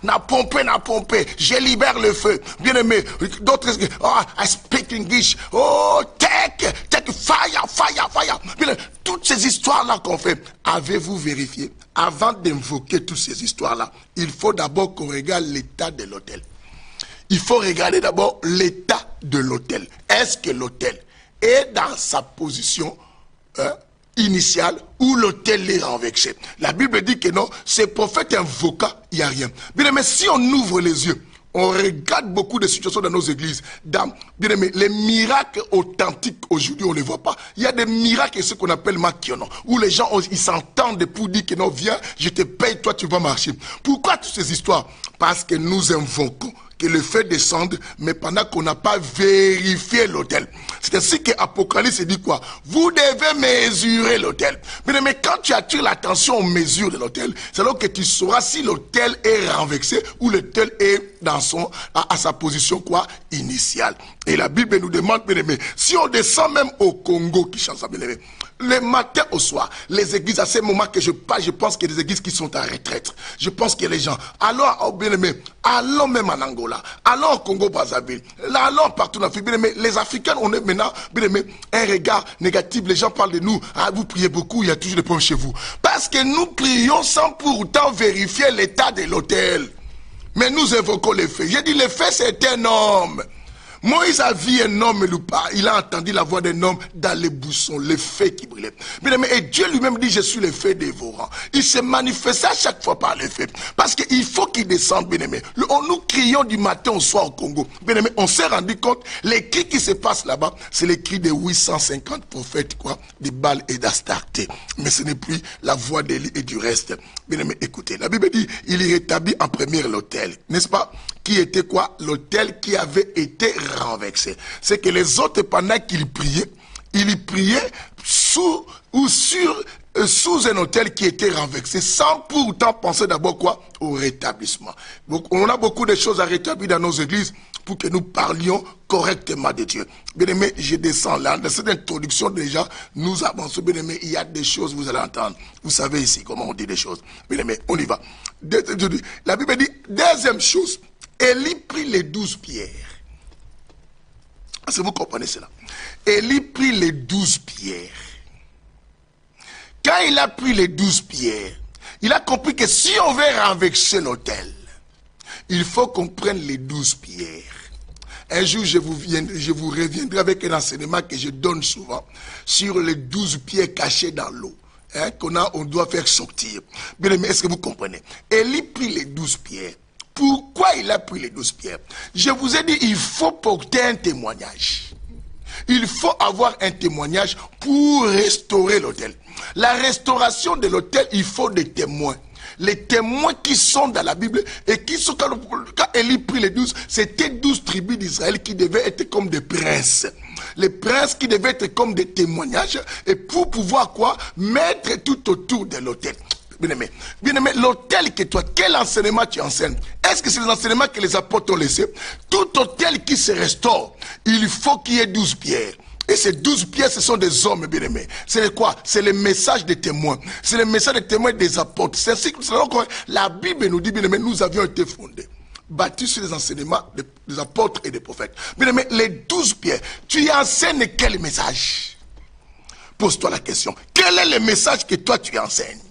na pompé, je libère le feu. Bien aimé, d'autres, oh, I speak English, oh, take, fire. Bien aimé, toutes ces histoires-là qu'on fait, avez-vous vérifié? Avant d'invoquer toutes ces histoires-là, il faut d'abord qu'on regarde l'état de l'autel. Il faut regarder d'abord l'état de l'autel. Est-ce que l'autel est dans sa position initiale où l'autel est renversé? La Bible dit que non, ces prophètes invoquent, il n'y a rien. Bien aimé, si on ouvre les yeux, on regarde beaucoup de situations dans nos églises. Bien aimé, les miracles authentiques aujourd'hui, on ne les voit pas. Il y a des miracles, ce qu'on appelle makiono, où les gens, ils s'entendent pour dire que non, viens, je te paye, toi tu vas marcher. Pourquoi toutes ces histoires? Parce que nous invoquons que le fait descende, mais pendant qu'on n'a pas vérifié l'autel. C'est ainsi que Apocalypse dit quoi? Vous devez mesurer l'autel. Mais quand tu attires l'attention aux mesures de l'autel, c'est alors que tu sauras si l'autel est renversé ou l'autel est dans à sa position quoi? Initiale. Et la Bible nous demande, bien aimé, si on descend même au Congo, qui chante ça, bien aimé, le matin au soir, les églises, à ce moment que je parle, je pense qu'il y a des églises qui sont en retraite. Je pense que les gens, alors, bien aimé, allons même en Angola, allons au Congo-Brazzaville, allons partout en Afrique. Bien aimé, les Africains, on est maintenant, bien aimé, un regard négatif. Les gens parlent de nous. Ah, vous priez beaucoup, il y a toujours des problèmes chez vous. Parce que nous prions sans pour autant vérifier l'état de l'autel. Mais nous évoquons les faits. J'ai dit, les faits, c'est un homme. Moïse a vu un homme, il a entendu la voix d'un homme dans les buissons, les feux qui brillaient. Et Dieu lui-même dit, je suis le feu dévorant. Il se manifestait à chaque fois par les feux. Parce qu'il faut qu'il descende, bien aimé. Nous crions du matin au soir au Congo. Bien aimé, on s'est rendu compte, les cris qui se passent là-bas, c'est les cris des 850 prophètes, quoi, des Baal et d'Astarté. Mais ce n'est plus la voix d'Élie et du reste. Bien aimé, écoutez, la Bible dit, il y rétablit en première l'autel, n'est-ce pas? Qui était quoi? L'autel qui avait été renversé. C'est que les autres, pendant qu'ils priaient, ils priaient sous un autel qui était renversé, sans pour autant penser d'abord quoi? Au rétablissement. Donc, on a beaucoup de choses à rétablir dans nos églises pour que nous parlions correctement de Dieu. Bien aimé, je descends là. Dans cette introduction déjà, nous avançons. Bien aimé, il y a des choses, vous allez entendre. Vous savez ici comment on dit des choses. Bien aimé, on y va. La Bible dit, deuxième chose, Élie prit les 12 pierres. Est-ce que vous comprenez cela? Élie prit les 12 pierres. Quand il a pris les 12 pierres, il a compris que si on veut renverser l'autel, il faut qu'on prenne les 12 pierres. Un jour, je vous reviendrai avec un enseignement que je donne souvent sur les 12 pierres cachées dans l'eau. on doit faire sortir. Bien aimé, est-ce que vous comprenez? Élie prit les 12 pierres. Pourquoi il a pris les 12 pierres? Je vous ai dit, il faut porter un témoignage. Il faut avoir un témoignage pour restaurer l'autel. La restauration de l'autel, il faut des témoins. Les témoins qui sont dans la Bible et qui sont, quand Élie prit les 12, c'était 12 tribus d'Israël qui devaient être comme des princes. Les princes qui devaient être comme des témoignages et pour pouvoir quoi? Mettre tout autour de l'autel. Bien-aimé, l'autel que toi, quel enseignement tu enseignes? Est-ce que c'est les enseignements que les apôtres ont laissés? Tout autel qui se restaure, il faut qu'il y ait 12 pierres. Et ces 12 pierres, ce sont des hommes, bien-aimés. C'est quoi? C'est le message des témoins. C'est le message des témoins des apôtres. C'est ainsi que la Bible nous dit, bien-aimés, nous avions été fondés, bâtis sur les enseignements des apôtres et des prophètes. Bien-aimés, les 12 pierres, tu y enseignes quel message? Pose-toi la question. Quel est le message que toi tu enseignes?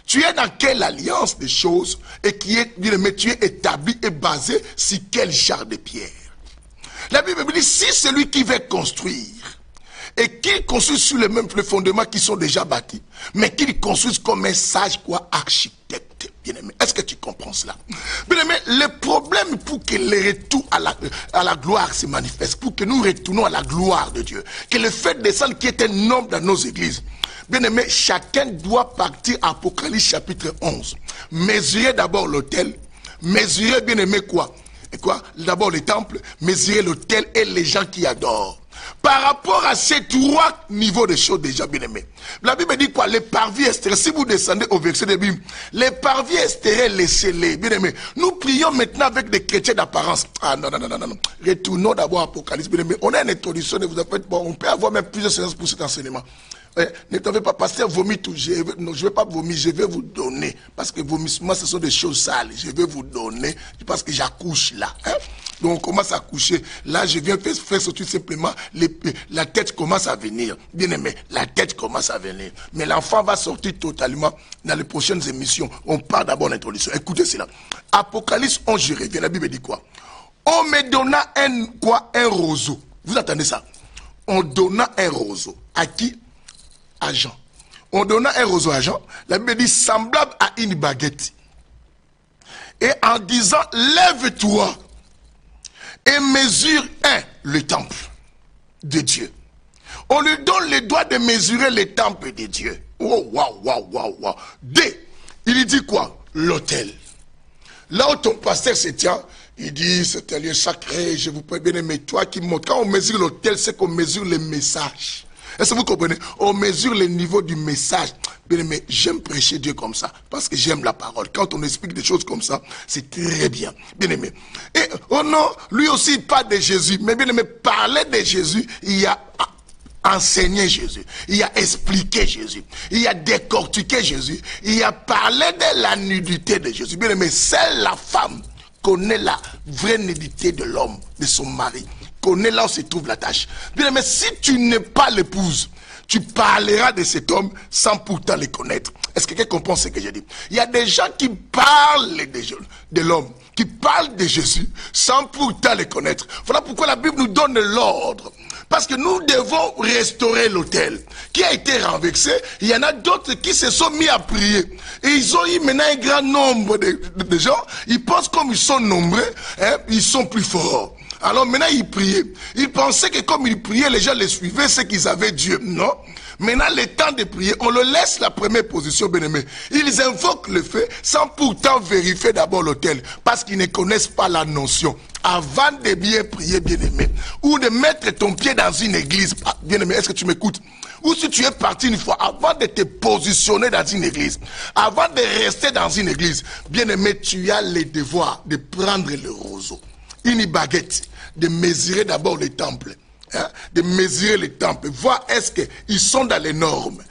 Tu es dans quelle alliance des choses et qui est, bien aimé, tu es établi et basé sur quel genre de pierre? La Bible dit, si celui qui veut construire, et qu'il construise sur les mêmes fondements qui sont déjà bâtis, mais qu'il construise comme un sage quoi, architecte, bien aimé. Est-ce que tu comprends cela? Bien aimé, le problème pour que le retour à la gloire se manifeste, pour que nous retournons à la gloire de Dieu, que le fait de descendre qui est un nombre dans nos églises, bien aimé, chacun doit partir à Apocalypse chapitre 11. Mesurer d'abord l'autel, mesurer, bien aimé, quoi? Et quoi? D'abord les temples, mesurer l'autel et les gens qui adorent. Par rapport à ces 3 niveaux de choses déjà, bien aimés. La Bible dit quoi? Les parvis esthérés. Si vous descendez au verset de Bible, les parvis esthérés, laissez-les, bien aimés. Nous prions maintenant avec des chrétiens d'apparence. Ah non. Retournons d'abord à Apocalypse, bien aimés. On a une introduction, vous avez fait, bon, on peut avoir même plusieurs séances pour cet enseignement. Ne t'en fais pas, pasteur, vomit tout. Non, je ne vais pas vomir, je vais vous donner. Parce que vomissement, ce sont des choses sales. Je vais vous donner, parce que j'accouche là. Donc on commence à coucher. Là, je viens faire sortir simplement, la tête commence à venir. Bien aimé, la tête commence à venir. Mais l'enfant va sortir totalement dans les prochaines émissions. On part d'abord l'introduction. Écoutez cela. Apocalypse 11, je reviens. La Bible dit quoi? On me donna un roseau. Vous attendez ça? On donna un roseau. À qui? À Jean. On donna un roseau à Jean. La Bible dit semblable à une baguette. Et en disant, lève-toi et mesure le temple de Dieu. On lui donne le droit de mesurer le temple de Dieu. Oh, waouh. Il dit quoi? L'autel. Là où ton pasteur se tient, il dit, c'est un lieu sacré, je vous prie bien aimer, toi qui montes. Quand on mesure l'autel, c'est qu'on mesure les messages. Est-ce que vous comprenez? On mesure le niveau du message. Bien aimé, j'aime prêcher Dieu comme ça, parce que j'aime la parole. Quand on explique des choses comme ça, c'est très bien. Bien aimé. Et, oh non, lui aussi il parle de Jésus. Mais bien aimé, parler de Jésus, il y a enseigné Jésus. Il y a expliqué Jésus. Il y a décortiqué Jésus. Il y a parlé de la nudité de Jésus. Bien aimé, seule la femme connaît la vraie nudité de l'homme, de son mari. Connaît là où se trouve la tâche. Bien aimé, si tu n'es pas l'épouse, tu parleras de cet homme sans pourtant le connaître. Est-ce que quelqu'un comprend ce que j'ai dit? Il y a des gens qui parlent de l'homme, qui parlent de Jésus sans pourtant le connaître. Voilà pourquoi la Bible nous donne l'ordre. Parce que nous devons restaurer l'autel qui a été renversé. Il y en a d'autres qui se sont mis à prier. Et ils ont eu maintenant un grand nombre de gens. Ils pensent comme ils sont nombreux, ils sont plus forts. Alors maintenant ils priaient. Ils pensaient que comme ils priaient, les gens les suivaient, c'est qu'ils avaient Dieu. Non. Maintenant, le temps de prier, on le laisse la première position, bien-aimé. Ils invoquent le fait sans pourtant vérifier d'abord l'autel. Parce qu'ils ne connaissent pas la notion. Avant de bien prier, bien-aimé, ou de mettre ton pied dans une église, bien-aimé, est-ce que tu m'écoutes? Ou si tu es parti une fois, avant de te positionner dans une église, avant de rester dans une église, bien-aimé, tu as le devoir de prendre le roseau, une baguette, de mesurer d'abord les temples. De mesurer les temples, voir est-ce qu'ils sont dans les normes.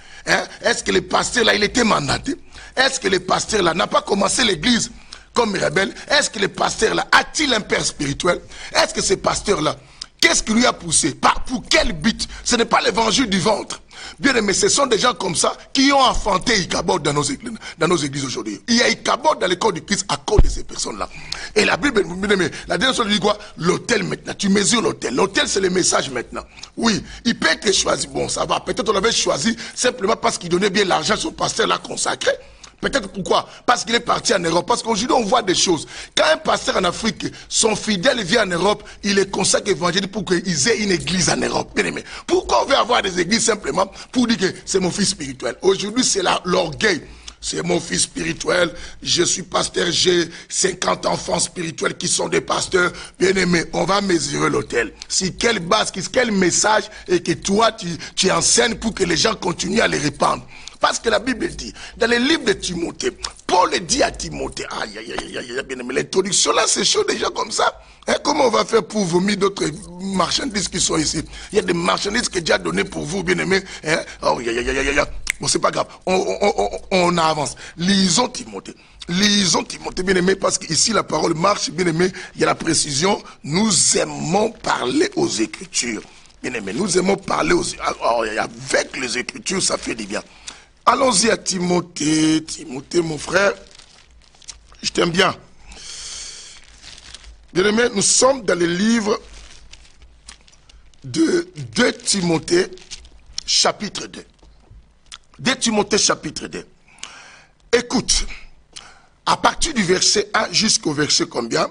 Est-ce que le pasteur là, il était mandaté? Est-ce que le pasteur là n'a pas commencé l'église comme rebelle? Est-ce que le pasteur là a-t-il un père spirituel? Est-ce que ce pasteur là, qu'est-ce qui lui a poussé? Pour quel but? Ce n'est pas l'évangile du ventre. Bien aimé, ce sont des gens comme ça qui ont enfanté Ichabod dans nos églises aujourd'hui. Il y a Ichabod dans l'école du Christ à cause de ces personnes-là. Et la Bible, bien aimé, la dernière chose dit quoi? L'autel maintenant. Tu mesures l'autel. L'autel, c'est le message maintenant. Oui, il peut être choisi. Bon, ça va. Peut-être on l'avait choisi simplement parce qu'il donnait bien l'argent à son pasteur l'a consacré. Peut-être pourquoi? Parce qu'il est parti en Europe. Parce qu'aujourd'hui, on voit des choses. Quand un pasteur en Afrique, son fidèle vient en Europe, il est consacré évangélique pour qu'ils aient une église en Europe. Bien aimé. Pourquoi on veut avoir des églises simplement pour dire que c'est mon fils spirituel? Aujourd'hui, c'est l'orgueil. C'est mon fils spirituel, je suis pasteur, j'ai 50 enfants spirituels qui sont des pasteurs. Bien aimé, on va mesurer l'autel. Si quelle base, quel message et que toi tu enseignes pour que les gens continuent à les répandre. Parce que la Bible dit, dans les livres de Timothée, Paul dit à Timothée, aïe, aïe, aïe, aïe, bien aimé, l'introduction là, c'est chaud déjà comme ça. Hein, comment on va faire pour vomir d'autres marchandises qui sont ici? Il y a des marchandises que Dieu a données pour vous, bien aimé. Hein? Oh, aïe, aïe, aïe, aïe, aïe. Bon, c'est pas grave. On avance. Lisons Timothée. Lisons Timothée, bien aimé, parce qu'ici la parole marche, bien aimé. Il y a la précision. Nous aimons parler aux Écritures. Bien aimé, nous aimons parler avec les Écritures, ça fait du bien. Allons-y à Timothée. Timothée, mon frère, je t'aime bien. Bien aimé, nous sommes dans le livre de 2 Timothée, chapitre 2. 2 Timothée, chapitre 2. Écoute, à partir du verset 1 jusqu'au verset combien?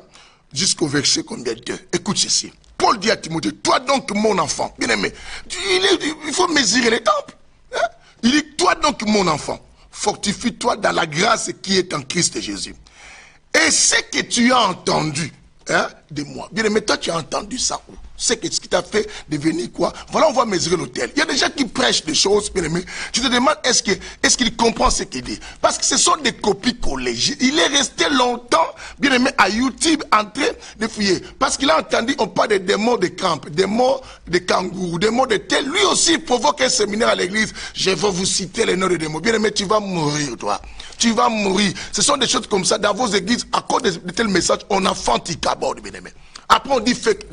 Jusqu'au verset combien? 2. Écoute ceci. Paul dit à Timothée, toi donc mon enfant, bien aimé, il faut mesurer les temples. Hein? Il dit, toi donc mon enfant, fortifie-toi dans la grâce qui est en Christ Jésus. Et ce que tu as entendu, hein, de moi. Bien aimé, toi tu as entendu ça où? C'est ce qui t'a fait devenir quoi? Voilà, on va mesurer l'autel. Il y a des gens qui prêchent des choses, bien aimé. Tu te demandes, est-ce qu'il comprend ce qu'il dit? Parce que ce sont des copies collées. Il est resté longtemps, bien aimé, à YouTube, en train de fouiller. Parce qu'il a entendu, on parle des mots de camp, des mots de kangourou, des mots de tel. Lui aussi, il provoque un séminaire à l'église. Je vais vous citer les noms de mots. Bien aimé, tu vas mourir, toi. Tu vas mourir. Ce sont des choses comme ça dans vos églises. À cause de tels messages, on enfante Ichabod, bien aimé. Après, on dit fait.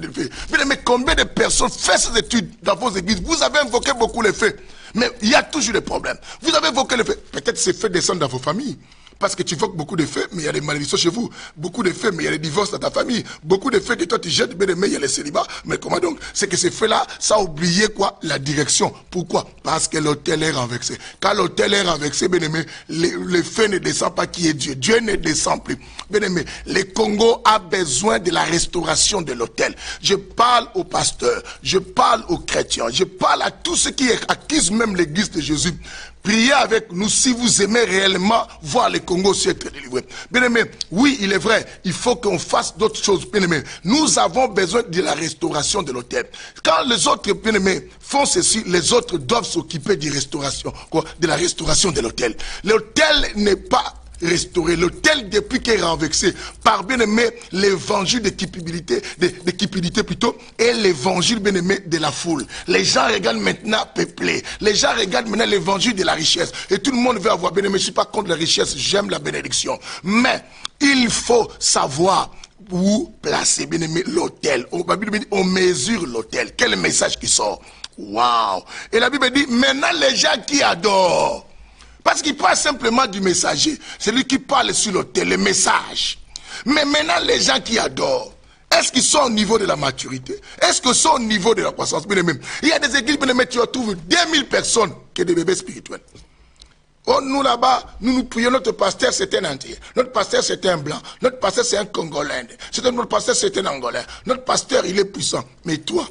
Mais combien de personnes font ces études dans vos églises? Vous avez invoqué beaucoup les faits. Mais il y a toujours des problèmes. Vous avez invoqué les faits. Peut-être ces faits descendent dans vos familles. Parce que tu invoques beaucoup de faits, mais il y a des malédictions chez vous. Beaucoup de faits, mais il y a des divorces dans ta famille. Beaucoup de faits que toi tu jettes, mais il y a les célibats. Mais comment donc? C'est que ces faits-là, ça a oublié quoi? La direction. Pourquoi? Parce que l'autel est renversé. Quand l'autel est renversé, bien aimé, le feu ne descend pas qui est Dieu. Dieu ne descend plus. Bien aimé, le Congo a besoin de la restauration de l'autel. Je parle aux pasteurs, je parle aux chrétiens, je parle à tous ceux qui accusent même l'église de Jésus. Priez avec nous si vous aimez réellement voir le Congo être délivré. Bien aimé, oui, il est vrai, il faut qu'on fasse d'autres choses. Bien aimé, nous avons besoin de la restauration de l'autel. Quand les autres, bien aimés, font ceci, les autres doivent s'occuper de la restauration de l'autel. L'autel n'est pas restauré. L'autel depuis qu'il est renversé par bien aimé l'évangile d'équipabilité plutôt et l'évangile bien aimé de la foule. Les gens regardent maintenant peuplé. Les gens regardent maintenant l'évangile de la richesse. Et tout le monde veut avoir bien aimé. Je ne suis pas contre la richesse, j'aime la bénédiction. Mais il faut savoir où placer bien aimé l'autel. On mesure l'autel. Quel message qui sort? Waouh! Et la Bible dit maintenant les gens qui adorent. Parce qu'il parle simplement du messager. C'est lui qui parle sur l'autel, le message. Mais maintenant, les gens qui adorent, est-ce qu'ils sont au niveau de la maturité? Est-ce qu'ils sont au niveau de la croissance? Il y a des églises, tu retrouves 2000 personnes qui sont des bébés spirituels. Oh, nous là-bas, nous prions, notre pasteur c'est un entier. Notre pasteur c'est un blanc. Notre pasteur c'est un Congolais. Notre pasteur c'est un Angolais. Notre pasteur, il est puissant. Mais toi,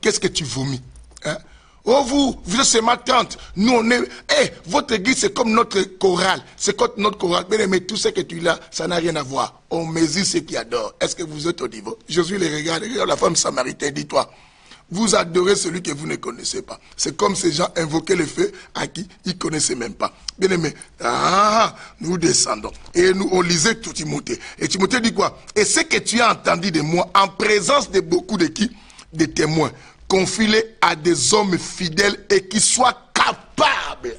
qu'est-ce que tu vomis? Hein? Oh, vous êtes seulement 30. Nous, on est... votre église, c'est comme notre chorale. C'est comme notre chorale. Mais tout ce que tu as, ça n'a rien à voir. On mesure ceux qui adorent. Est-ce que vous êtes au niveau? Jésus les regarde. Regarde la femme samaritaine. Dis-toi, vous adorez celui que vous ne connaissez pas. C'est comme ces gens invoquaient le feu à qui ils ne connaissaient même pas. Bien aimé, nous descendons. Et nous, on lisait tout Timothée. Et Timothée dit quoi? Et ce que tu as entendu de moi, en présence de beaucoup de qui? Des témoins. Confie-les à des hommes fidèles et qui soient capables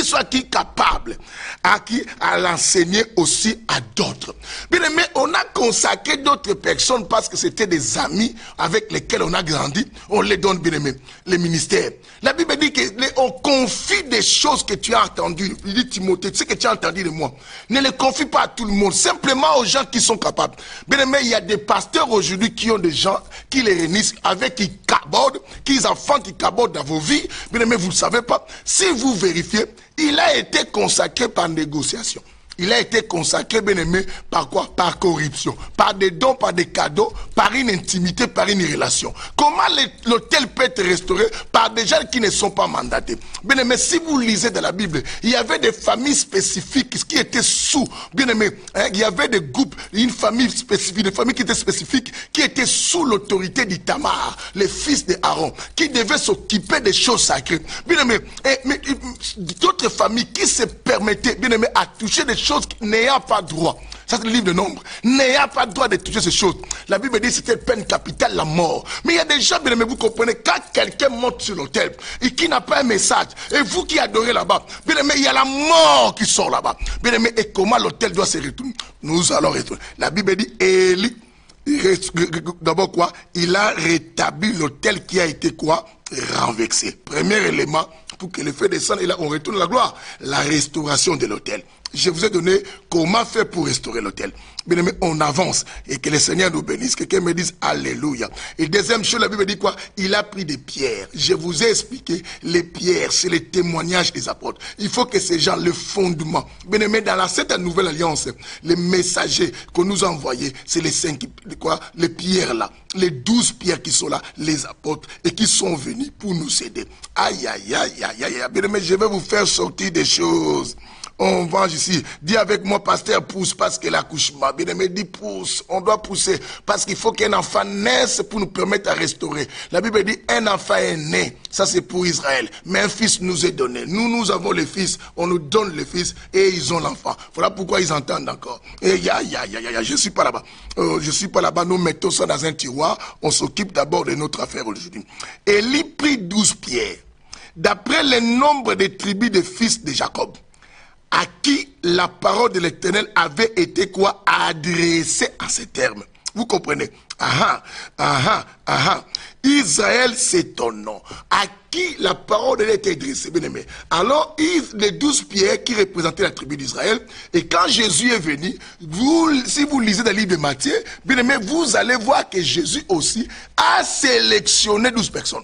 qu'il soit qui capable à l'enseigner aussi à d'autres. Bien aimé, on a consacré d'autres personnes parce que c'était des amis avec lesquels on a grandi. On les donne, bien aimé, les ministères. La Bible dit qu'on confie des choses que tu as entendues. Il dit Timothée, tu sais que tu as entendu de moi. Ne les confie pas à tout le monde, simplement aux gens qui sont capables. Bien aimé, il y a des pasteurs aujourd'hui qui ont des gens qui les réunissent avec qui cabordent, qui enfants qui cabordent dans vos vies. Bien aimé, vous ne le savez pas. Si vous vérifiez, il a été consacré par négociation. Il a été consacré, bien aimé, par quoi? Par corruption, par des dons, par des cadeaux, par une intimité, par une relation. Comment l'autel peut être restauré? Par des gens qui ne sont pas mandatés. Bien aimé, si vous lisez dans la Bible, il y avait des familles spécifiques qui étaient sous, bien aimé, hein, il y avait des groupes, une famille spécifique, des familles qui étaient spécifiques, qui étaient sous l'autorité d'Itamar, les fils d'Aaron, qui devaient s'occuper des choses sacrées. Bien aimé, mais d'autres familles qui se permettaient, bien aimé, à toucher des choses n'ayant pas droit. Ça c'est le livre de Nombres. N'ayant pas droit de toucher ces choses. La Bible dit que c'était peine capitale, la mort. Mais il y a des gens, bien aimé, vous comprenez, quand quelqu'un monte sur l'autel et qui n'a pas un message, et vous qui adorez là-bas, bien aimé, il y a la mort qui sort là-bas. Bien aimé, et comment l'autel doit se retourner? Nous allons retourner. La Bible dit, Élie, d'abord quoi? Il a rétabli l'autel qui a été quoi? Renversé. Premier élément, pour que le feu descende, et là on retourne la gloire. La restauration de l'autel. Je vous ai donné comment faire pour restaurer l'autel. Bien aimé, on avance et que le Seigneur nous bénisse. Quelqu'un me dise Alléluia. Et deuxième chose, la Bible dit quoi? Il a pris des pierres. Je vous ai expliqué, les pierres, c'est les témoignages des apôtres. Il faut que ces gens, le fondement. Bien aimé, dans cette nouvelle alliance, les messagers qu'on nous a envoyés, c'est les 5, quoi? Les pierres là. Les 12 pierres qui sont là, les apôtres, et qui sont venus pour nous aider. Aïe, aïe, aïe, aïe, aïe. Bien aimé, je vais vous faire sortir des choses. On venge ici. Dis avec moi, pasteur, pousse parce que l'accouchement. Bien aimé, dis pousse. On doit pousser parce qu'il faut qu'un enfant naisse pour nous permettre à restaurer. La Bible dit un enfant est né. Ça c'est pour Israël. Mais un fils nous est donné. Nous avons le fils. On nous donne le fils et ils ont l'enfant. Voilà pourquoi ils entendent encore. Et je suis pas là-bas. Je suis pas là-bas. Nous mettons ça dans un tiroir. On s'occupe d'abord de notre affaire aujourd'hui. Élie prit 12 pierres. D'après le nombre des tribus des fils de Jacob, à qui la parole de l'Éternel avait été quoi? Adressée en ces termes. Vous comprenez? Israël, c'est ton nom. À qui la parole de l'Éternel était adressée, bien aimé. Alors, les 12 pierres qui représentaient la tribu d'Israël, et quand Jésus est venu, si vous lisez dans le livre de Matthieu, bien aimé, vous allez voir que Jésus aussi a sélectionné 12 personnes.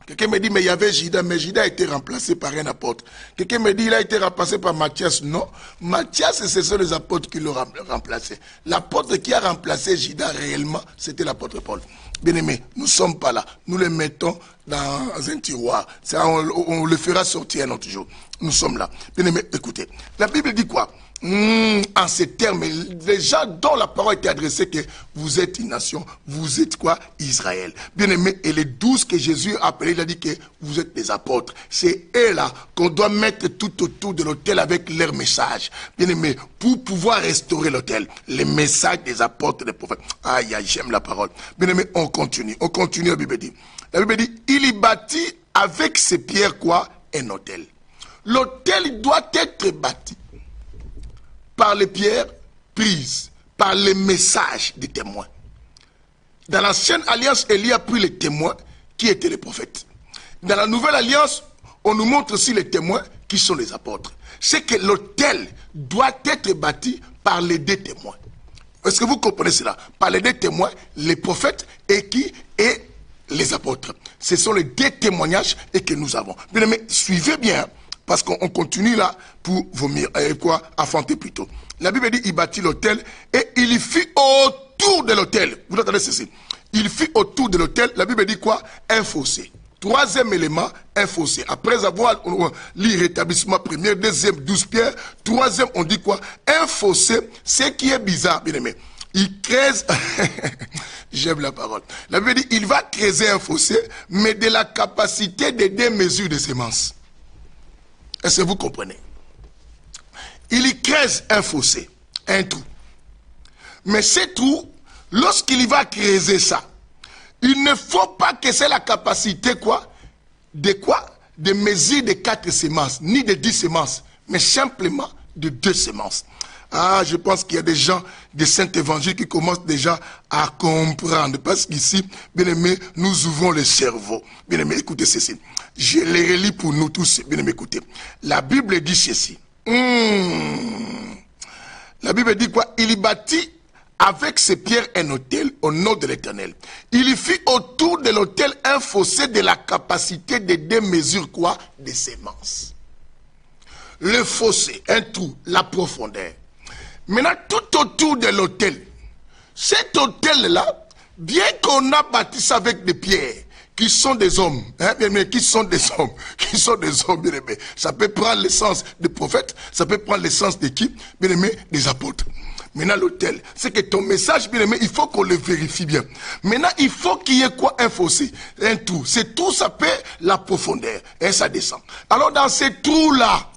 Quelqu'un me dit, mais il y avait Judas, mais Judas a été remplacé par un apôtre. Quelqu'un me dit, il a été remplacé par Matthias. Non, Matthias, ce sont les apôtres qui l'ont remplacé. L'apôtre qui a remplacé Judas réellement, c'était l'apôtre Paul. Bien aimé, nous ne sommes pas là. Nous le mettons dans un tiroir. Ça, on le fera sortir un autre jour. Nous sommes là. Bien aimé, écoutez. La Bible dit quoi? En ces termes, les gens dont la parole était adressée que vous êtes une nation, vous êtes quoi? Israël. Bien aimé, et les 12 que Jésus a appelés, il a dit que vous êtes des apôtres. C'est eux là qu'on doit mettre tout autour de l'autel avec leur message. Bien aimé, pour pouvoir restaurer l'autel, les messages des apôtres, des prophètes. Aïe, aïe, j'aime la parole. Bien aimé, on continue, la Bible dit. La Bible dit, il y bâtit avec ses pierres quoi? Un autel. L'autel doit être bâti par les pierres prises, par les messages des témoins. Dans l'ancienne alliance, Élie a pris les témoins qui étaient les prophètes. Dans la nouvelle alliance, on nous montre aussi les témoins qui sont les apôtres. C'est que l'autel doit être bâti par les 2 témoins. Est-ce que vous comprenez cela? Par les 2 témoins, les prophètes et les apôtres. Ce sont les 2 témoignages et que nous avons. Bien aimé, suivez bien. Parce qu'on continue là pour vomir, affronter plutôt. La Bible dit, il bâtit l'autel et il y fit autour de l'autel. Vous entendez ceci? Il fit autour de l'autel, la Bible dit quoi? Un fossé. 3e élément, un fossé. Après avoir lu rétablissement premier, 2e, 12 pierres, 3e, on dit quoi? Un fossé, ce qui est bizarre, bien aimé. Il creuse, j'aime la parole. La Bible dit, il va creuser un fossé, mais de la capacité de 2 mesures de semences. Est-ce que vous comprenez? Il y creuse un fossé, un trou. Mais ce trou, lorsqu'il va creuser ça, il ne faut pas que c'est la capacité quoi? De quoi? de mesure de 4 semences, ni de 10 semences, mais simplement de 2 semences. Ah, je pense qu'il y a des gens des saints évangiles qui commencent déjà à comprendre. Parce qu'ici, bien aimé, nous ouvrons le cerveau. Bien aimé, écoutez ceci. Je les relis pour nous tous. Bien aimé, écoutez. La Bible dit ceci. La Bible dit quoi? Il y bâtit avec ses pierres un autel au nom de l'Éternel. Il y fit autour de l'autel un fossé de la capacité de 2 mesures quoi? Des semences. Le fossé, un trou, la profondeur. Maintenant, tout autour de l'autel, cet autel-là, bien qu'on a bâti ça avec des pierres, qui sont des hommes, hein, bien aimé, qui sont des hommes, bien aimé. Ça peut prendre l'essence des prophètes, ça peut prendre l'essence de qui? Bien aimé, des apôtres. Maintenant, l'autel, c'est que ton message, bien aimé, il faut qu'on le vérifie bien. Maintenant, il faut qu'il y ait quoi? Un fossé, un trou. C'est tout, ça peut la profondeur, et ça descend. Alors, dans ces trous-là,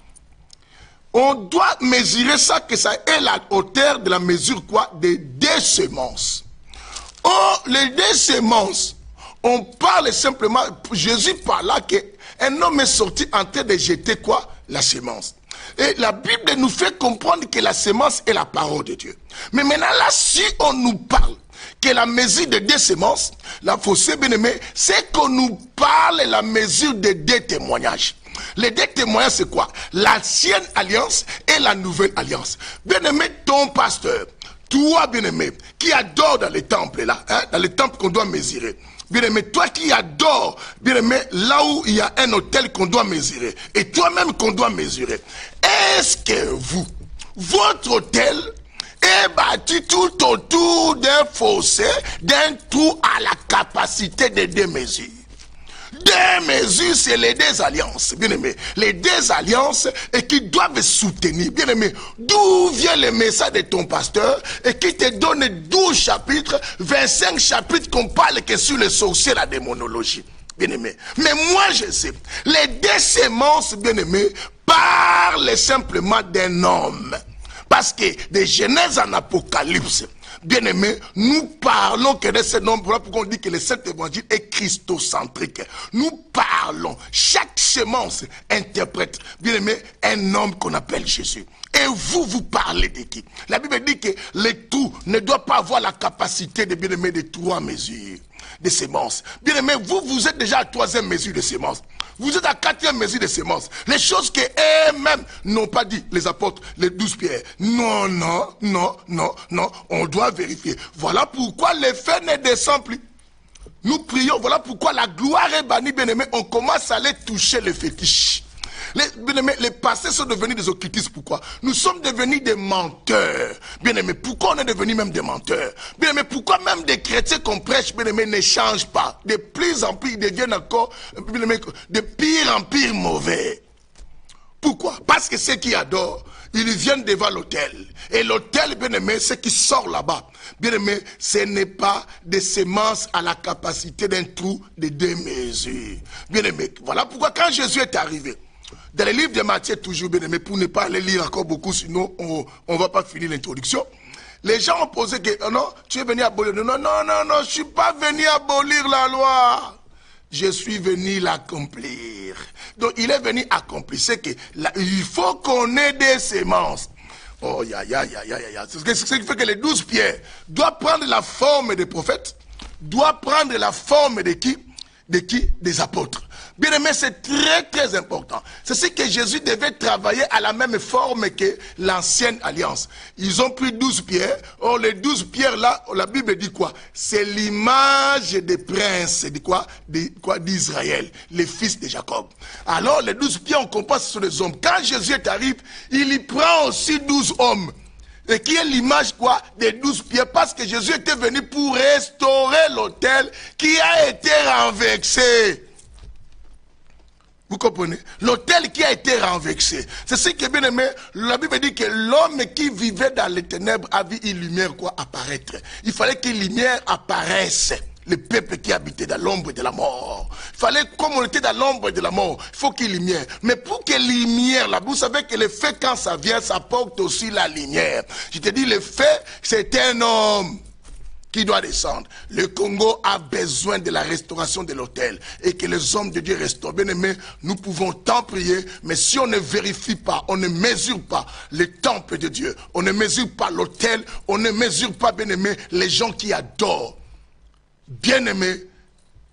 on doit mesurer ça, que ça ait la hauteur de la mesure quoi? Des 2 semences. Or, les 2 semences, on parle simplement, Jésus parle là qu'un homme est sorti en train de jeter quoi? La semence. Et la Bible nous fait comprendre que la semence est la parole de Dieu. Mais maintenant là, si on nous parle que la mesure de 2 semences, la fossé bien aimé, c'est qu'on nous parle la mesure de 2 témoignages. Les 2 témoignages, c'est quoi? L'ancienne alliance et la nouvelle alliance. Bien-aimé, ton pasteur, toi, bien-aimé, qui adore dans les temples, là, hein, dans les temples qu'on doit mesurer. Bien-aimé, toi qui adore, bien-aimé, là où il y a un autel qu'on doit mesurer, et toi-même qu'on doit mesurer. Est-ce que vous, votre autel est bâti tout autour d'un fossé, d'un trou à la capacité de 2 mesures? 2 mesures, c'est les 2 alliances, bien aimé. Les 2 alliances et qui doivent soutenir, bien aimé. D'où vient le message de ton pasteur et qui te donne 12 chapitres, 25 chapitres qu'on parle que sur les sorciers, la démonologie, bien aimé. Mais moi je sais, les 2 semences, bien aimé, parlent simplement d'un homme. Parce que de Genèse en Apocalypse, bien-aimés, nous parlons que de ce nombre, voilà pourquoi on dit que le Saint Évangile est christocentrique. Nous parlons, chaque semence interprète, bien-aimé, un homme qu'on appelle Jésus. Et vous parlez de qui? La Bible dit que les trous ne doivent pas avoir la capacité de, bien-aimé, de 3 mesures de semences. Bien-aimé, vous êtes déjà à 3e mesure de semences. Vous êtes à 4e mesure de semences. Les choses que eux-mêmes n'ont pas dit, les apôtres, les 12 pierres. Non, on doit vérifier. Voilà pourquoi les feux ne descendent plus. Nous prions, voilà pourquoi la gloire est bannie, bien-aimé. On commence à aller toucher les fétiches. Les passés sont devenus des occultistes. Pourquoi? Nous sommes devenus des menteurs. Bien-aimés, pourquoi on est devenus même des menteurs? Bien-aimés, pourquoi même des chrétiens qu'on prêche, bien-aimés, ne changent pas? De plus en plus, ils deviennent encore, bien-aimés, de pire en pire mauvais. Pourquoi? Parce que ceux qui adorent, ils viennent devant l'autel. Et l'autel, bien-aimé, ce qui sort là-bas, bien-aimé, ce n'est pas des semences à la capacité d'un trou de 2 mesures. Bien-aimé, voilà pourquoi quand Jésus est arrivé, dans le livre de Matthieu, toujours bien aimé, pour ne pas aller lire encore beaucoup, sinon on ne va pas finir l'introduction. Les gens ont posé que, oh non, tu es venu abolir. Non, je ne suis pas venu abolir la loi. Je suis venu l'accomplir. Donc il est venu accomplir. C'est que il faut qu'on ait des semences. Oh, C'est ce qui fait que les 12 pierres doivent prendre la forme des prophètes, doivent prendre la forme de qui? Des apôtres. Bien aimé, c'est très important. C'est ce que Jésus devait travailler à la même forme que l'ancienne alliance. Ils ont pris 12 pierres. Or, les 12 pierres là, la Bible dit quoi? C'est l'image des princes, d'Israël, les fils de Jacob. Alors, les 12 pierres, on comprend ce sont des hommes. Quand Jésus arrive, il y prend aussi 12 hommes. Et qui est l'image quoi? Des 12 pierres. Parce que Jésus était venu pour restaurer l'autel qui a été renversé. Vous comprenez? L'autel qui a été renversé. C'est ce que bien aimé, la Bible dit que l'homme qui vivait dans les ténèbres a vu une lumière quoi apparaître. Il fallait que lumière apparaisse. Le peuple qui habitait dans l'ombre de la mort. Il fallait, comme on était dans l'ombre de la mort, il faut qu'il y ait lumière. Mais pour que lumière, là, vous savez que le feu, quand ça vient, ça porte aussi la lumière. Je te dis, le feu, c'est un homme qui doit descendre. Le Congo a besoin de la restauration de l'autel et que les hommes de Dieu restaurent. Bien aimé, nous pouvons tant prier, mais si on ne vérifie pas, on ne mesure pas le temple de Dieu, on ne mesure pas l'autel, on ne mesure pas, bien aimé, les gens qui adorent. Bien aimé,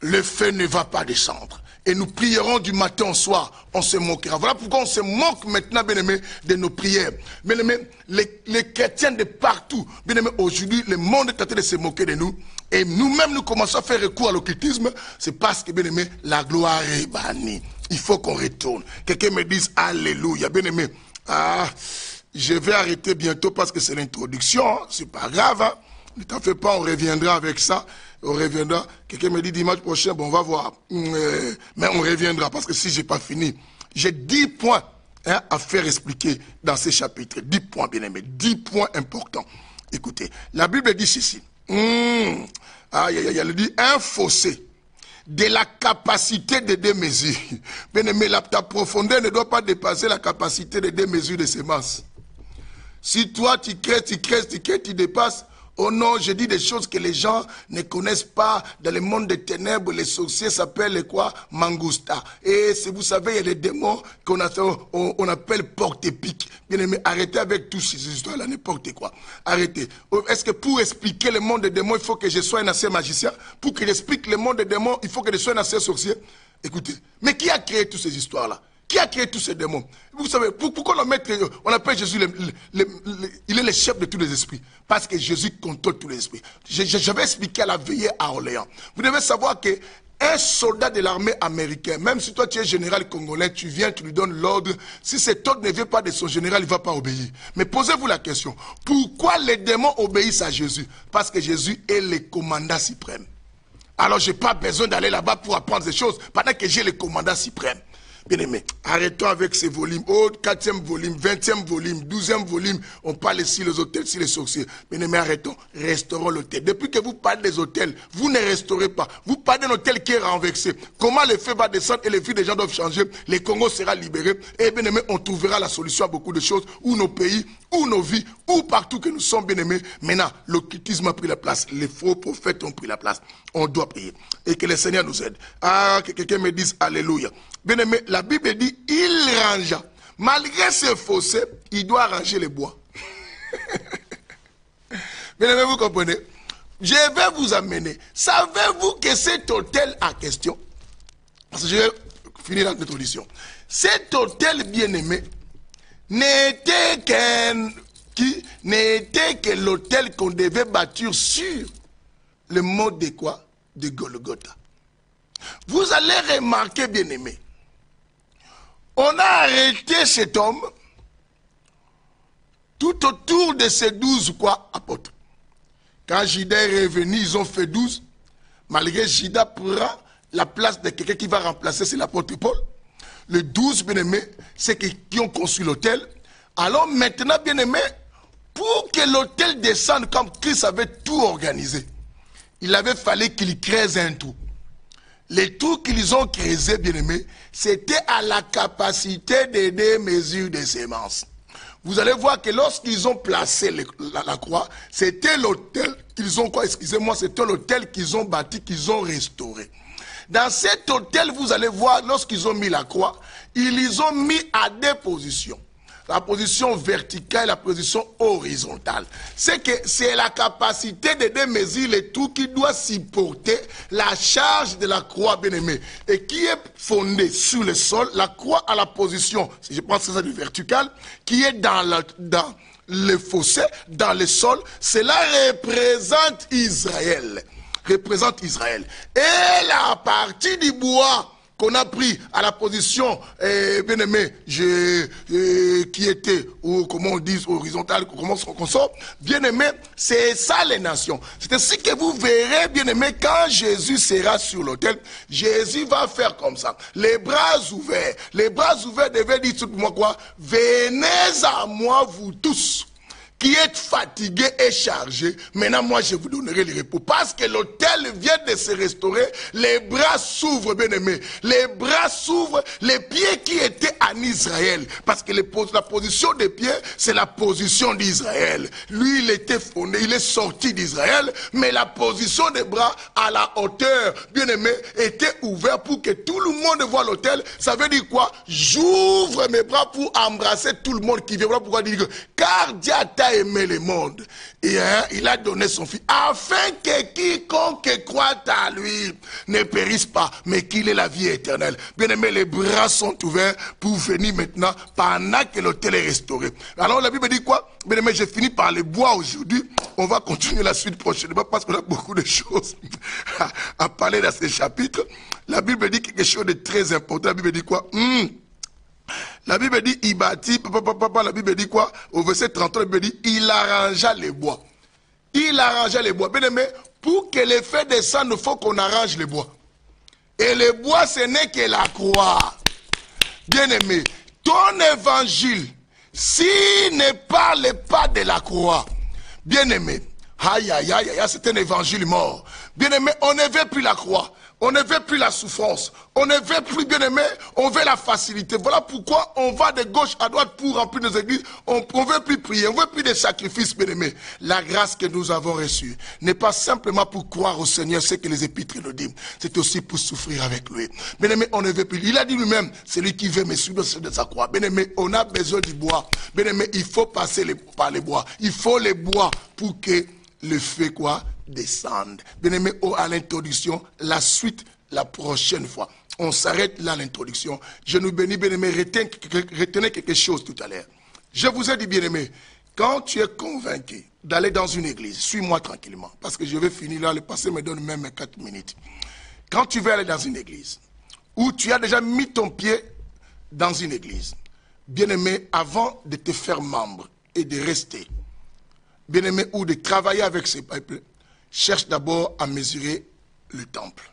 le feu ne va pas descendre. Et nous prierons du matin au soir, on se moquera. Voilà pourquoi on se moque maintenant, bien-aimé, de nos prières. Bien-aimé, les chrétiens de partout, bien-aimé, aujourd'hui, le monde est en train de se moquer de nous. Et nous-mêmes, nous commençons à faire recours à l'occultisme. C'est parce que, bien-aimé, la gloire est bannie. Il faut qu'on retourne. Quelqu'un me dise Alléluia. Bien-aimé, je vais arrêter bientôt parce que c'est l'introduction. Hein. C'est pas grave. Hein. Ne t'en fais pas, on reviendra avec ça. On reviendra. Quelqu'un me dit dimanche prochain, bon, on va voir. Mais on reviendra parce que si je n'ai pas fini, j'ai 10 points à faire expliquer dans ces chapitres. 10 points, bien aimés. 10 points importants. Écoutez, la Bible dit ceci. Elle dit un fossé de la capacité de 2 mesures. Bien aimé, ta profondeur ne doit pas dépasser la capacité de 2 mesures de semences. Si toi, tu dépasses. Oh non, je dis des choses que les gens ne connaissent pas. Dans le monde des ténèbres, les sorciers s'appellent quoi? Mangousta. Et vous savez, il y a des démons qu'on appelle porte-pique. Bien aimé, arrêtez avec toutes ces histoires-là, n'importe quoi. Arrêtez. Est-ce que pour expliquer le monde des démons, il faut que je sois un ancien magicien? Pour que j'explique le monde des démons, il faut que je sois un ancien sorcier? Écoutez, mais qui a créé toutes ces histoires-là? Qui a créé tous ces démons? Vous savez, pourquoi on appelle Jésus, il est le chef de tous les esprits? Parce que Jésus contrôle tous les esprits. J'avais expliqué à la veillée à Orléans. Vous devez savoir que un soldat de l'armée américaine, même si toi tu es général congolais, tu viens, tu lui donnes l'ordre, si cet ordre ne vient pas de son général, il ne va pas obéir. Mais posez-vous la question, pourquoi les démons obéissent à Jésus? Parce que Jésus est le commandant suprême. Alors je n'ai pas besoin d'aller là-bas pour apprendre des choses, pendant que j'ai le commandant suprême. Bien aimé, arrêtons avec ces volumes. 4e volume, 20e volume, 12e volume. On parle ici les hôtels, ici les sorciers. Bien aimé, arrêtons. Restaurons l'hôtel. Depuis que vous parlez des hôtels, vous ne restaurez pas. Vous parlez d'un hôtel qui est renversé. Comment le feu va descendre et les vies des gens doivent changer? Les Congos sera libéré. Et bien aimé, on trouvera la solution à beaucoup de choses. Où nos pays, où nos vies, où partout que nous sommes, bien aimés. Maintenant, l'occultisme a pris la place. Les faux prophètes ont pris la place. On doit prier. Et que le Seigneur nous aide. Que quelqu'un me dise Alléluia. Bien aimé, la Bible dit, il rangea. Malgré ce fossé, il doit ranger les bois. Bien aimé, vous comprenez? Je vais vous amener. Savez-vous que cet hôtel a question? Parce que je vais finir l'introduction. Cet hôtel, bien aimé, n'était que l'hôtel qu'on devait bâtir sur le mode de quoi? De Golgotha. Vous allez remarquer, bien aimé, on a arrêté cet homme tout autour de ces 12 apôtres. Quand Judas est revenu, ils ont fait 12. Malgré Judas prend la place de quelqu'un qui va remplacer, c'est l'apôtre Paul. Les 12, bien aimés, c'est qui ont construit l'autel. Alors maintenant, bien aimés, pour que l'autel descende comme Christ avait tout organisé, il avait fallu qu'il creuse un trou. Les trous qu'ils ont creusés, bien aimés, c'était à la capacité de 2 mesures de semences. Vous allez voir que lorsqu'ils ont placé la croix, c'était l'autel qu'ils ont excusez-moi, c'était l'autel qu'ils ont bâti, qu'ils ont restauré. Dans cet autel, vous allez voir, lorsqu'ils ont mis la croix, ils les ont mis à 2 positions. La position verticale et la position horizontale. C'est la capacité de 2 mesures, les trous qui doit supporter la charge de la croix, bien aimée. Et qui est fondée sur le sol, la croix à la position, si je pense que c'est du vertical, qui est dans le fossé, dans le sol, cela représente Israël. Représente Israël. Et la partie du bois qu'on a pris à la position, bien aimé, qui était, ou comment on dit, horizontale, comment on sort, bien aimé, c'est ça les nations. C'est ainsi que vous verrez, bien aimé, quand Jésus sera sur l'autel, Jésus va faire comme ça. Les bras ouverts devaient dire tout le monde quoi? Venez à moi, vous tous. qui êtes fatigués et chargés, maintenant moi je vous donnerai le repos. Parce que l'autel vient de se restaurer, les bras s'ouvrent, bien-aimés. Les bras s'ouvrent, les pieds qui étaient en Israël. Parce que la position des pieds, c'est la position d'Israël. Lui, il était fondé, il est sorti d'Israël, mais la position des bras à la hauteur, bien-aimé, était ouverte pour que tout le monde voit l'autel. Ça veut dire quoi? J'ouvre mes bras pour embrasser tout le monde qui vient. Voilà pourquoi il dit que car Dieu a aimé le monde et il a donné son fils afin que quiconque croit à lui ne périsse pas, mais qu'il ait la vie éternelle. Bien aimé, les bras sont ouverts pour venir maintenant pendant que l'autel est restauré. Alors la Bible dit quoi? Bien aimé, j'ai fini par les bois aujourd'hui. On va continuer la suite prochainement parce qu'on a beaucoup de choses à parler dans ces chapitres. La Bible dit quelque chose de très important. La Bible dit quoi? La Bible dit, il bâtit, la Bible dit quoi? Au verset 33, la Bible dit, il arrangea les bois. Il arrangea les bois. Bien aimé, pour que les feux descendent, il faut qu'on arrange les bois. Et les bois, ce n'est que la croix. Bien aimé, ton évangile, s'il ne parle pas de la croix, bien aimé, aïe, aïe, aïe, aïe, c'est un évangile mort. Bien aimé, on ne veut plus la croix. On ne veut plus la souffrance. On ne veut plus, bien aimé, on veut la facilité. Voilà pourquoi on va de gauche à droite pour remplir nos églises. On ne veut plus prier, on ne veut plus de sacrifices, bien aimé. La grâce que nous avons reçue n'est pas simplement pour croire au Seigneur, ce que les épîtres nous disent. C'est aussi pour souffrir avec lui. Bien aimé, on ne veut plus. Il a dit lui-même, celui qui veut me suivre de sa croix. Bien aimé, on a besoin du bois. Bien aimé, il faut passer par les bois. Il faut les bois pour que le feu quoi descende. Bien aimé, à l'introduction, la suite la prochaine fois. On s'arrête là à l'introduction. Je nous bénis, bien aimé, retenez quelque chose tout à l'heure. Je vous ai dit, bien aimé, quand tu es convaincu d'aller dans une église, suis-moi tranquillement, parce que je vais finir là, le passé me donne même 4 minutes. Quand tu veux aller dans une église, où tu as déjà mis ton pied dans une église, bien aimé, avant de te faire membre et de rester, bien aimé, ou de travailler avec ces peuples, cherche d'abord à mesurer le temple.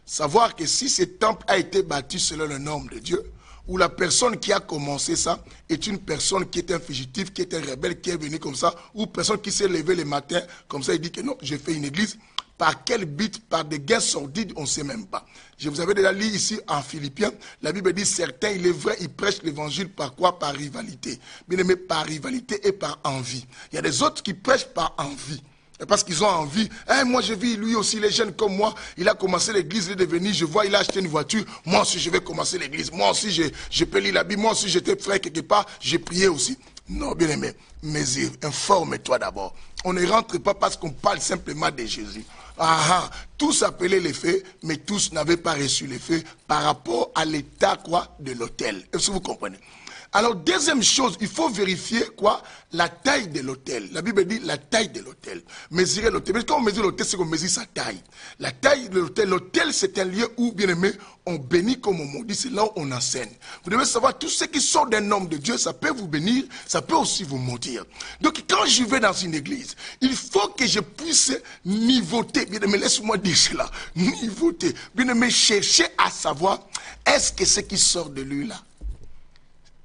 Savoir que si ce temple a été bâti selon le norme de Dieu, ou la personne qui a commencé ça est une personne qui est un fugitif, qui est un rebelle, qui est venu comme ça, ou personne qui s'est levé le matin, comme ça il dit que non, j'ai fait une église. Par quel but? Par des gains sordides, on ne sait même pas. Je vous avais déjà lu ici en Philippiens, la Bible dit certains, il est vrai, ils prêchent l'évangile par quoi? Par rivalité. Bien aimé, par rivalité et par envie. Il y a des autres qui prêchent par envie. Parce qu'ils ont envie. Hey, moi, je vis, lui aussi, les jeunes comme moi. Il a commencé l'église, il est devenu, je vois, il a acheté une voiture. Moi aussi, je vais commencer l'église. Moi aussi, je peux lire la Bible. Moi aussi, j'étais frère quelque part. J'ai prié aussi. Non, bien aimé, mesure, informe-toi d'abord. On ne rentre pas parce qu'on parle simplement de Jésus. Ah, tous appelaient les faits, mais tous n'avaient pas reçu les faits par rapport à l'état, quoi, de l'autel. Est-ce que vous comprenez? Alors, deuxième chose, il faut vérifier quoi? La taille de l'autel. La Bible dit la taille de l'autel. Mesurer l'autel. Mais quand on mesure l'autel, c'est qu'on mesure sa taille. La taille de l'autel. L'autel, c'est un lieu où, bien aimé, on bénit comme on maudit. C'est là où on enseigne. Vous devez savoir, tout ce qui sort d'un homme de Dieu, ça peut vous bénir, ça peut aussi vous maudire. Donc, quand je vais dans une église, il faut que je puisse niveauter. Bien aimé, laisse-moi dire cela. Niveauter. Bien aimé, chercher à savoir, est-ce que ce qui sort de lui là,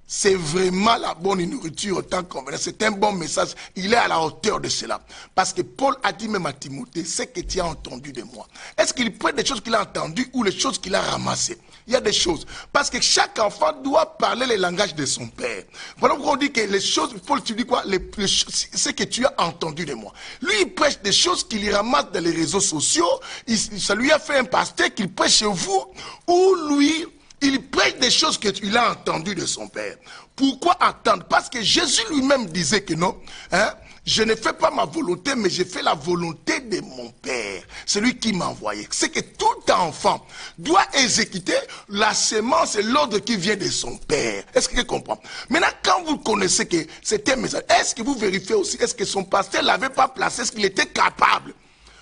c'est vraiment la bonne nourriture autant qu'on veut. C'est un bon message. Il est à la hauteur de cela. Parce que Paul a dit même à Timothée, ce que tu as entendu de moi. Est-ce qu'il prête des choses qu'il a entendues ou les choses qu'il a ramassées? Il y a des choses. Parce que chaque enfant doit parler le langage de son père. Voilà pourquoi on dit que les choses, Paul, tu dis quoi? Ce que tu as entendu de moi. Lui, il prêche des choses qu'il ramasse dans les réseaux sociaux. Ça lui a fait un pasteur qu'il prêche chez vous. Ou lui, il prêche des choses qu'il a entendues de son père. Pourquoi attendre? Parce que Jésus lui-même disait que non, hein, je ne fais pas ma volonté, mais je fais la volonté de mon Père, celui qui m'a envoyé. C'est que tout enfant doit exécuter la semence et l'ordre qui vient de son Père. Est-ce que vous comprenez? Maintenant, quand vous connaissez que c'est un message, est-ce que vous vérifiez aussi, est-ce que son pasteur ne l'avait pas placé, est-ce qu'il était capable?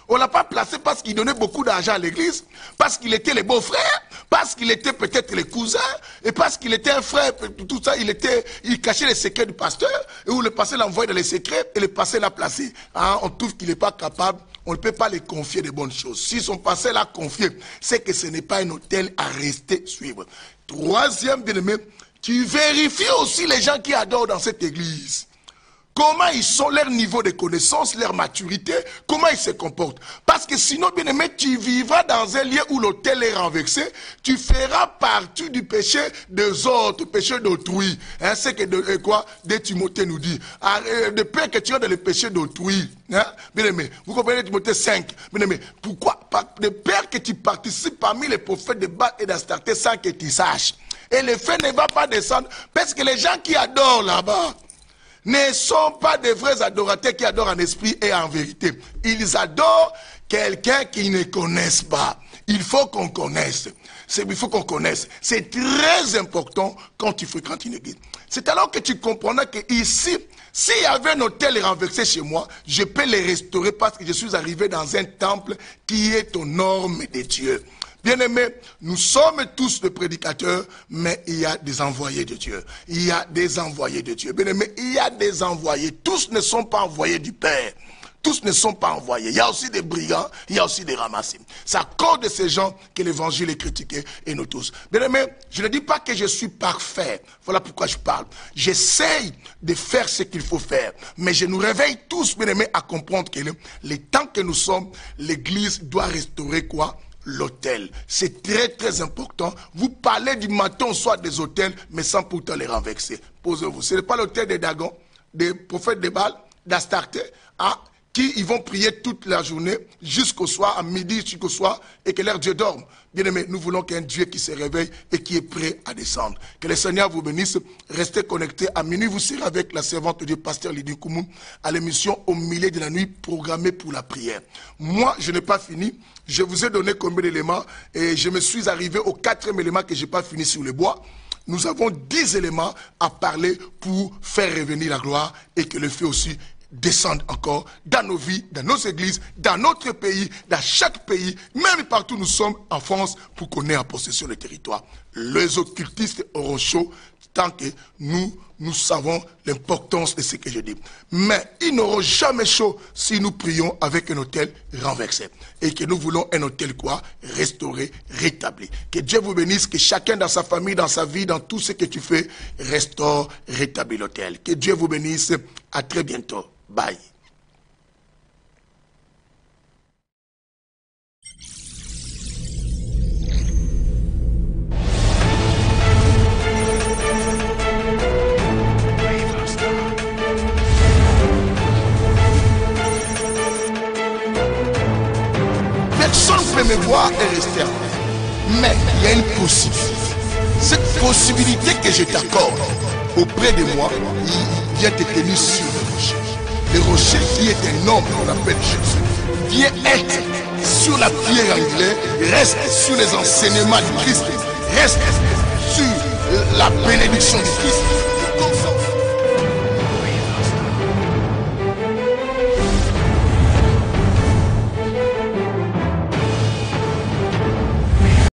On ne l'a pas placé parce qu'il donnait beaucoup d'argent à l'église, parce qu'il était le beau-frère, parce qu'il était peut-être le cousin, et parce qu'il était un frère, tout ça, il cachait les secrets du pasteur, et où le pasteur l'envoyait dans les secrets, et le pasteur l'a placé. Hein, on trouve qu'il n'est pas capable, on ne peut pas lui confier de bonnes choses. Si son pasteur l'a confié, c'est que ce n'est pas un hôtel à rester suivre. Troisième bien-aimé, tu vérifies aussi les gens qui adorent dans cette église. Comment ils sont, leur niveau de connaissance, leur maturité, comment ils se comportent. Parce que sinon, bien aimé, tu vivras dans un lieu où l'autel est renversé, tu feras partie du péché des autres, péché d'autrui. Hein, c'est que de Timothée nous dit. De peur que tu es dans le péché d'autrui. Hein, bien aimé, vous comprenez Timothée 5. Bien aimé, pourquoi? De peur que tu participes parmi les prophètes de Baal et d'Astarté sans que tu saches. Et le feu ne va pas descendre parce que les gens qui adorent là-bas ne sont pas des vrais adorateurs qui adorent en esprit et en vérité. Ils adorent quelqu'un qu'ils ne connaissent pas. Il faut qu'on connaisse. Il faut qu'on connaisse. C'est très important quand tu fréquentes une église. C'est alors que tu comprendras que ici, s'il y avait un autel renversé chez moi, je peux le restaurer parce que je suis arrivé dans un temple qui est aux normes de Dieu. Bien-aimés, nous sommes tous des prédicateurs, mais il y a des envoyés de Dieu. Il y a des envoyés de Dieu. Bien-aimés, il y a des envoyés. Tous ne sont pas envoyés du Père. Tous ne sont pas envoyés. Il y a aussi des brigands, il y a aussi des ramassés. C'est à cause de ces gens que l'évangile est critiqué, et nous tous. Bien-aimés, je ne dis pas que je suis parfait. Voilà pourquoi je parle. J'essaye de faire ce qu'il faut faire. Mais je nous réveille tous, bien-aimés, à comprendre que les temps que nous sommes, l'Église doit restaurer quoi? L'autel. C'est très très important. Vous parlez du matin au soir des autels, mais sans pourtant les renverser. Posez-vous. Ce n'est pas l'autel des Dagon, des prophètes de Baal, d'Astarté, qui ils vont prier toute la journée, jusqu'au soir, à midi, jusqu'au soir, et que leur Dieu dorme. Bien aimé, nous voulons qu'un Dieu qui se réveille et qui est prêt à descendre. Que le Seigneur vous bénisse. Restez connectés. À minuit, vous serez avec la servante de Dieu, pasteur Lydie Koumou, à l'émission Au milieu de la nuit, programmée pour la prière. Moi, je n'ai pas fini. Je vous ai donné combien d'éléments et je me suis arrivé au 4e élément que je n'ai pas fini sur le bois. Nous avons 10 éléments à parler pour faire revenir la gloire et que le feu aussi descende encore dans nos vies, dans nos églises, dans notre pays, dans chaque pays, même partout où nous sommes en France, pour qu'on ait en possession le territoire. Les occultistes auront chaud tant que nous savons l'importance de ce que je dis. Mais ils n'auront jamais chaud si nous prions avec un autel renversé. Et que nous voulons un autel quoi? Restauré, rétabli. Que Dieu vous bénisse, que chacun dans sa famille, dans sa vie, dans tout ce que tu fais, restaure, rétablit l'autel. Que Dieu vous bénisse. À très bientôt. Bye. Personne ne peut me voir et rester en paix. Mais il y a une possibilité. Cette possibilité que je t'accorde auprès de moi, il vient te tenir sur le rocher. Le rocher qui est un homme qu'on appelle Jésus, vient être sur la pierre angulaire, reste sur les enseignements du Christ, reste sur la bénédiction du Christ,